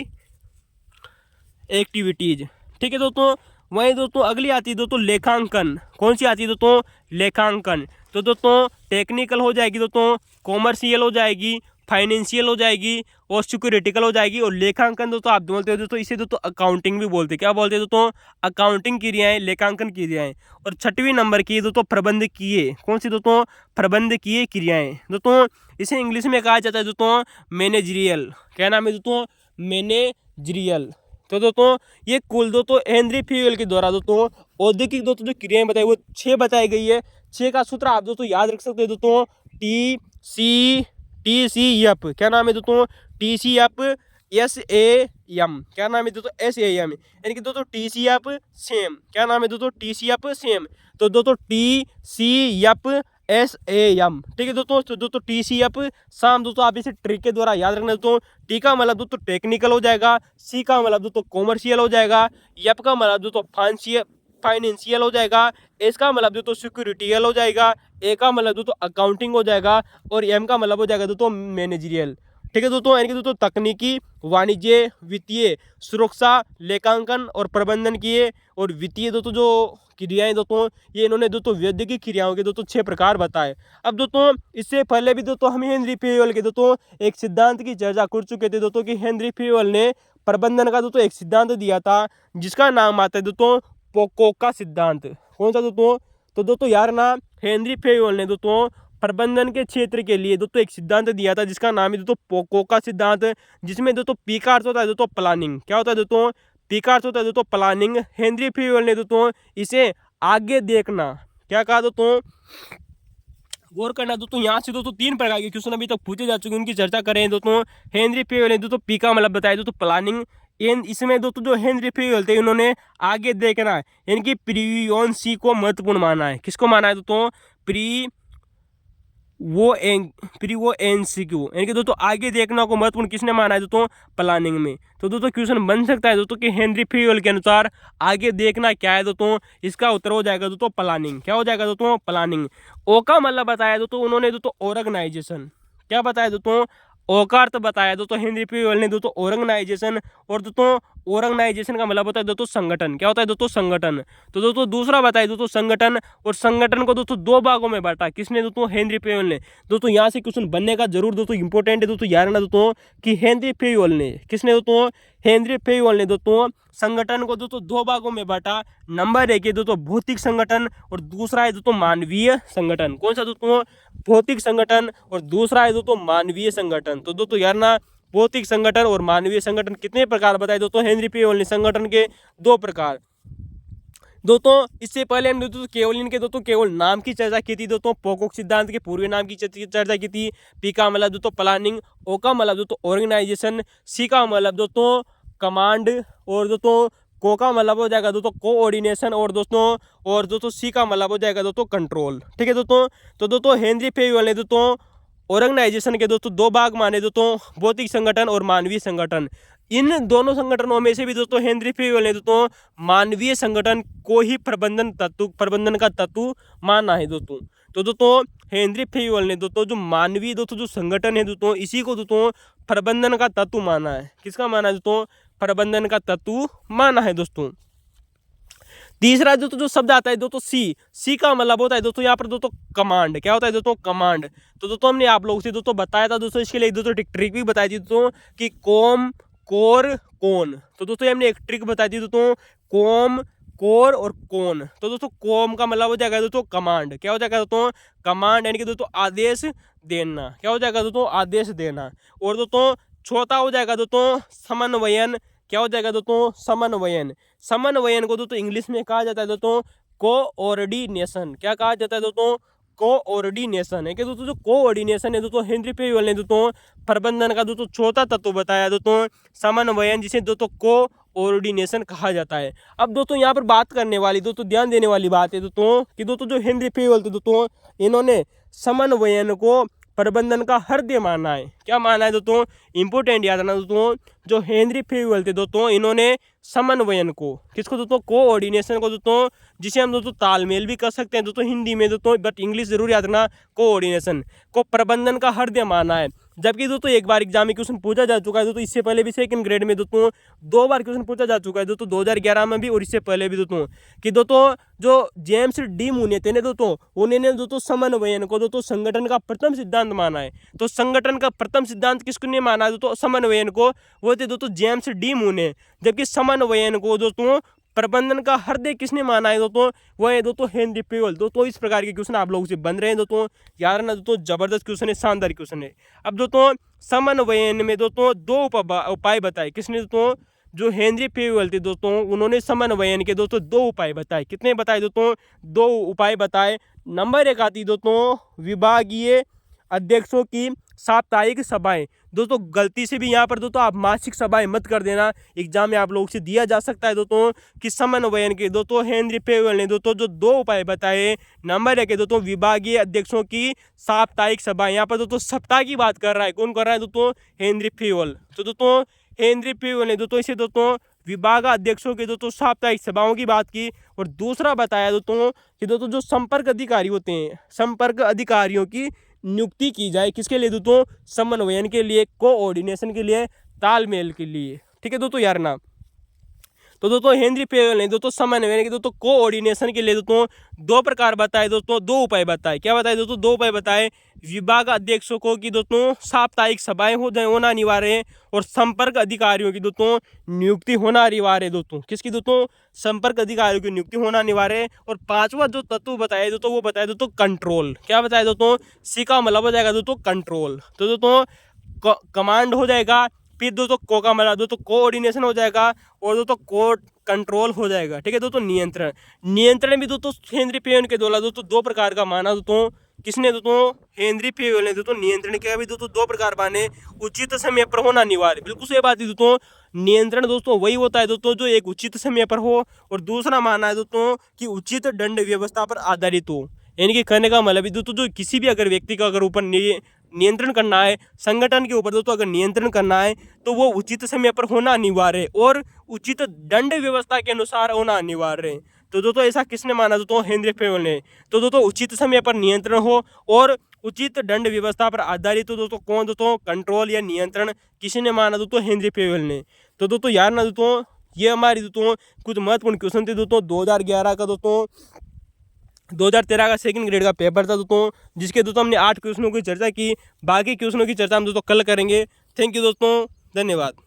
एक्टिविटीज, ठीक है दोस्तों। वहीं दोस्तों अगली आती है दोस्तों लेखांकन। कौन सी आती है दोस्तों? लेखांकन। तो दोस्तों टेक्निकल हो जाएगी दोस्तों, कॉमर्शियल हो जाएगी, फाइनेंशियल हो जाएगी और सिक्योरिटिकल हो जाएगी। और लेखांकन दोस्तों आप बोलते हो दोस्तों इसे दोस्तों अकाउंटिंग भी बोलते हैं। क्या बोलते हैं दोस्तों? अकाउंटिंग क्रियाएं, लेखांकन क्रियाएं। और छठवीं नंबर की दोस्तों प्रबंधकीय। कौन सी दोस्तों? प्रबंधकीय क्रियाएं। दोस्तों इसे इंग्लिश में कहा जाता है दोस्तों मैनेजरियल। क्या नाम है दोस्तों? मैनेजरियल। तो दोस्तों ये कुल दोस्तों हेनरी फ्यूएल के द्वारा दोस्तों औद्योगिक दोस्तों जो क्रियाएं बताई वो 6 बताई गई है। 6 का सूत्र आप दोस्तों याद रख सकते हैं दोस्तों TCF। क्या नाम है दोस्तों? TCF SAM। क्या नाम है दोस्तों? SAM यानी कि दोस्तों TCF सेम। क्या नाम है दोस्तों? TCF same. तो दोस्तों TCF SAM, ठीक है दोस्तों। तो दोस्तों TCF शाम दोस्तों आप इसे ट्रिक के द्वारा याद रखना दोस्तों। टी का मतलब दोस्तों टेक्निकल हो जाएगा, सी का मतलब दोस्तों कॉमर्शियल हो जाएगा, एफ का मतलब दोस्तों फाइनेंशियल हो जाएगा, एस का मतलब दोस्तों सिक्योरिटियल हो जाएगा, ए का मतलब दोस्तों अकाउंटिंग हो जाएगा और एम का मतलब हो जाएगा दोस्तों मैनेजरियल, ठीक है दोस्तों। यानी कि दोस्तों तकनीकी, वाणिज्य, वित्तीय, सुरक्षा, लेखांकन और प्रबंधन किए और वित्तीय दोस्तों जो क्रियाएं दोस्तों ये इन्होंने दोस्तों वैद्यकीय क्रियाओं के दोस्तों 6 प्रकार बताए। अब दोस्तों इससे पहले भी दोस्तों हम हेनरी फ्यूएल के दोस्तों एक सिद्धांत की चर्चा कर चुके थे दोस्तों कि हेनरी फ्यूएल ने प्रबंधन का दोस्तों एक सिद्धांत दिया था जिसका नाम आता है दोस्तों पोकोक का सिद्धांत। कौन सा दोस्तों? तो दोस्तों यार ना हेनरी फ्यूएल ने दोस्तों प्रबंधन के क्षेत्र के लिए दोस्तों एक सिद्धांत दिया था जिसका नाम है दोस्तों पोकोक का सिद्धांत, जिसमें दोस्तों पी का अर्थ होता है दोस्तों प्लानिंग। क्या होता है दोस्तों? पी का अर्थ होता है दोस्तों प्लानिंग। हेनरी फ्यूएल ने दोस्तों इसे आगे देखना क्या कहा दोस्तों? गौर करना दोस्तों। यहाँ से दोस्तों 3 प्रकार के क्वेश्चन अभी तक पूछे जा चुके हैं, उनकी चर्चा करें दोस्तों। हेनरी फ्यूएल ने दोस्तों पी का मतलब बताया दोस्तों प्लानिंग। इसमें दोस्तों जो हेनरी फ्यूएल थे उन्होंने आगे देखना यानी कि प्रीवियंसी को महत्वपूर्ण माना है। किसको माना है दोस्तों? वो एनसीक्यू यानी कि दोस्तों आगे देखना को महत्वपूर्ण किसने माना है दोस्तों? प्लानिंग में। तो दोस्तों क्वेश्चन बन सकता है दोस्तों कि हेनरी फ्यूएल के अनुसार आगे देखना क्या है दोस्तों? इसका उत्तर हो जाएगा दोस्तों प्लानिंग। क्या हो जाएगा दोस्तों? प्लानिंग। ओ का मतलब बताया दोस्तों उन्होंने दोस्तों ऑर्गेनाइजेशन। क्या बताया दोस्तों? ओ का अर्थ बताया दोस्तों हेनरी फ्यूएल ने दोस्तों ऑर्गेनाइजेशन। और दोस्तों ऑर्गेनाइजेशन का मतलब होता है दोस्तों संगठन। क्या होता है दोस्तों? संगठन। तो दोस्तों दूसरा बताइए दोस्तों संगठन। और संगठन को दोस्तों 2 भागों में बांटा। किसने दोस्तों? हेनरी फ्यूएल ने। दोस्तों यहाँ से क्वेश्चन बनने का जरूर दोस्तों इंपॉर्टेंट है दोस्तों याद रखना दोस्तों कि हेनरी फ्यूएल ने, किसने दोस्तों? हेनरी फ्यूएल ने दोस्तों संगठन को दोस्तों 2 भागों में बांटा। नंबर 1 है दोस्तों भौतिक संगठन और दूसरा है दोस्तों मानवीय संगठन। कौन सा दोस्तों? भौतिक संगठन और दूसरा है दोस्तों मानवीय संगठन। तो दोस्तों यार ना भौतिक संगठन और मानवीय संगठन कितने प्रकार बताए दोस्तों हेनरी फ्यूएल ने? संगठन के 2 प्रकार। दोस्तों इससे पहले हमने दोस्तों केवल इनके दोस्तों केवल नाम की चर्चा की थी दोस्तों। पोकोक सिद्धांत के पूर्व नाम की चर्चा की थी। पी का मतलब दोस्तों प्लानिंग, ओ का मतलब दोस्तों ऑर्गेनाइजेशन, सी का मतलब दोस्तों कमांड और दोस्तों को का मतलब हो जाएगा दोस्तों कोऑर्डिनेशन और दोस्तों सी का मतलब हो जाएगा दोस्तों कंट्रोल, ठीक है दोस्तों। तो दोस्तों हेनरी फ्यूएल ने दोस्तों ऑर्गेनाइजेशन के दोस्तों 2 भाग माने दोस्तों भौतिक संगठन और मानवीय संगठन। इन दोनों संगठनों में से भी दोस्तों हेनरी फ्यूएल ने दोस्तों मानवीय संगठन को ही प्रबंधन का तत्व माना है दोस्तों। तो दोस्तों हेनरी फ्यूएल ने दोस्तों जो मानवीय दोस्तों जो संगठन है दोस्तों इसी को दोस्तों प्रबंधन का तत्व माना है। किसका माना है दोस्तों? प्रबंधन का तत्व माना है दोस्तों। तीसरा दोस्तों जो शब्द आता है दोस्तों सी का मतलब होता है दोस्तों यहाँ पर दोस्तों कमांड। क्या होता है दोस्तों? कमांड। तो दोस्तों हमने आप लोगों से दोस्तों बताया था दोस्तों इसके लिए दोस्तों ट्रिक भी बताई थी दोस्तों कि कॉम, कोर, कौन। तो दोस्तों हमने एक ट्रिक बताई थी दोस्तों कॉम, कोर और कौन। तो दोस्तों कॉम का मतलब हो जाएगा दोस्तों कमांड। क्या हो जाएगा दोस्तों? कमांड यानी कि दोस्तों आदेश देना। क्या हो जाएगा दोस्तों? आदेश देना। और दोस्तों चौथा हो जाएगा दोस्तों समन्वयन। क्या हो जाएगा दोस्तों? समन्वयन। समन्वयन को दोस्तों इंग्लिश में कहा जाता है दोस्तों कोऑर्डिनेशन। क्या कहा जाता है दोस्तों? कोऑर्डिनेशन है कि दोस्तों जो कोऑर्डिनेशन है दोस्तों हेनरी पेयुएल ने दोस्तों प्रबंधन का दोस्तों चौथा तत्व बताया दोस्तों समन्वयन, जिसे दोस्तों कोऑर्डिनेशन कहा जाता है। अब दोस्तों यहाँ पर बात करने वाली दोस्तों ध्यान देने वाली बात है दोस्तों कि दोस्तों जो हेनरी पेयुएल थे दोस्तों इन्होंने समन्वयन को प्रबंधन का हृदय माना है। क्या माना है दोस्तों, इंपोर्टेंट याद रखना दोस्तों, जो हेनरी पेयुएल थे दोस्तों इन्होंने समन्वयन को, किसको दोस्तों, कोऑर्डिनेशन को दोस्तों, जिसे हम दोस्तों तालमेल भी कर सकते हैं दोस्तों हिंदी में दोस्तों, बट इंग्लिश जरूर याद रखना, कोऑर्डिनेशन को प्रबंधन का हृदय माना है। जबकि दोस्तों एक बार एग्जाम में क्वेश्चन पूछा जा चुका है दोस्तों, इससे पहले भी सेकंड ग्रेड में दोस्तों 2 बार क्वेश्चन पूछा जा चुका है दोस्तों, 2011 में भी और इससे पहले भी दोस्तों, कि दोस्तों जो जेम्स डी मूने थे दोस्तों, उन्होंने दोस्तों समन्वयन को दोस्तों संगठन का प्रथम सिद्धांत माना है। तो संगठन का प्रथम सिद्धांत किसने माना है दोस्तों, समन्वयन को, वो थे दोस्तों जेम्स डी मूने। जबकि समन्वयन को दोस्तों प्रबंधन का हृदय किसने माना है दोस्तों, वो है दोस्तों हेनरी पेयुएल। दोस्तों इस प्रकार के क्वेश्चन आप लोगों से बन रहे हैं दोस्तों, याद रखना दोस्तों, जबरदस्त क्वेश्चन है, शानदार क्वेश्चन है। अब दोस्तों समन्वयन में दोस्तों 2 उपाय बताए, किसने दोस्तों, जो हेनरी पेयुएल थे दोस्तों उन्होंने समन्वयन के दोस्तों 2 उपाय बताए। कितने बताए दोस्तों, 2 उपाय बताए। नंबर 1 आती दोस्तों विभागीय अध्यक्षों की साप्ताहिक सभाएं। दोस्तों गलती से भी यहाँ पर दोस्तों आप मासिक सभाएं मत कर देना, एग्जाम में आप लोगों से दिया जा सकता है दोस्तों कि समन्वयन के दोस्तों हेनरी पेयुएल ने दोस्तों जो 2 उपाय बताए। नंबर 1 है दोस्तों विभागीय अध्यक्षों की साप्ताहिक सभाएं। यहाँ पर दोस्तों सप्ताह की बात कर रहा है, कौन कर रहा है दोस्तों, हेनरी पेयुएल। तो दोस्तों हेनरी पेयुएल ने दोस्तों इसे दोस्तों विभाग अध्यक्षों के दोस्तों साप्ताहिक सभाओं की बात की। और दूसरा बताया दोस्तों कि दोस्तों जो संपर्क अधिकारी होते हैं, संपर्क अधिकारियों की नियुक्ति की जाए, किसके लिए दोस्तों, समन्वयन के लिए, कोऑर्डिनेशन के लिए, तालमेल के लिए। ठीक है दोस्तों यार ना। तो दोस्तों हेनरी पेयुएल ने दोस्तों समन्वय के दोस्तों कोऑर्डिनेशन के लिए दोस्तों 2 प्रकार बताए दोस्तों, 2 उपाय बताए। क्या बताए दोस्तों, 2 उपाय बताए। विभाग अध्यक्षों को की दोस्तों साप्ताहिक सभाएं होना अनिवार्य है, और संपर्क अधिकारियों की दोस्तों नियुक्ति होना अनिवार्य है दोस्तों। किसकी दोस्तों, संपर्क अधिकारियों की नियुक्ति होना अनिवार्य है। और 5वां जो तत्व बताया दोस्तों वो बताया दोस्तों कंट्रोल। क्या बताया दोस्तों, सी का मतलब हो जाएगा दोस्तों कंट्रोल। तो दोस्तों कमांड हो जाएगा, फिर दोस्तों को का मतलब दोस्तों कोऑर्डिनेशन हो जाएगा, और दोस्तों कंट्रोल हो जाएगा। ठीक है दोस्तों, नियंत्रण। नियंत्रण भी दोस्तों हेनरी पेयुएल के द्वारा दोस्तों 2 प्रकार का माना दोस्तों, किसने दोस्तों, हेनरी पेयुएल ने दोस्तों नियंत्रण के भी दोस्तों 2 प्रकार माने। उचित समय पर होना अनिवार्य, बिल्कुल सही बात है दोस्तों। नियंत्रण दोस्तों वही होता है दोस्तों जो एक उचित समय पर हो, और दूसरा माना है दोस्तों कि उचित दंड व्यवस्था पर आधारित हो। यानी कि कहने का मतलब दोस्तों जो किसी भी अगर व्यक्ति का अगर ऊपर नियंत्रण करना है, संगठन के ऊपर दोस्तों अगर नियंत्रण करना है तो वो उचित समय पर होना अनिवार्य है, और उचित दंड व्यवस्था के अनुसार होना अनिवार्य है। तो दोस्तों ऐसा किसने माना दोस्तों, हेनरी पेयुएल ने। तो दोस्तों उचित समय पर नियंत्रण हो और उचित दंड व्यवस्था पर आधारित हो दोस्तों, कौन दोस्तों, कंट्रोल या नियंत्रण, किसने माना दोस्तों, हेनरी पेयुएल ने। तो दोस्तों यार ना दोस्तों ये हमारी दोस्तों कुछ महत्वपूर्ण क्वेश्चन थे दोस्तों 2011 का दोस्तों 2013 का सेकंड ग्रेड का पेपर था दोस्तों, जिसके दोस्तों हमने 8 क्वेश्चनों की चर्चा की। बाकी क्वेश्चनों की चर्चा हम दोस्तों कल करेंगे। थैंक यू दोस्तों, धन्यवाद।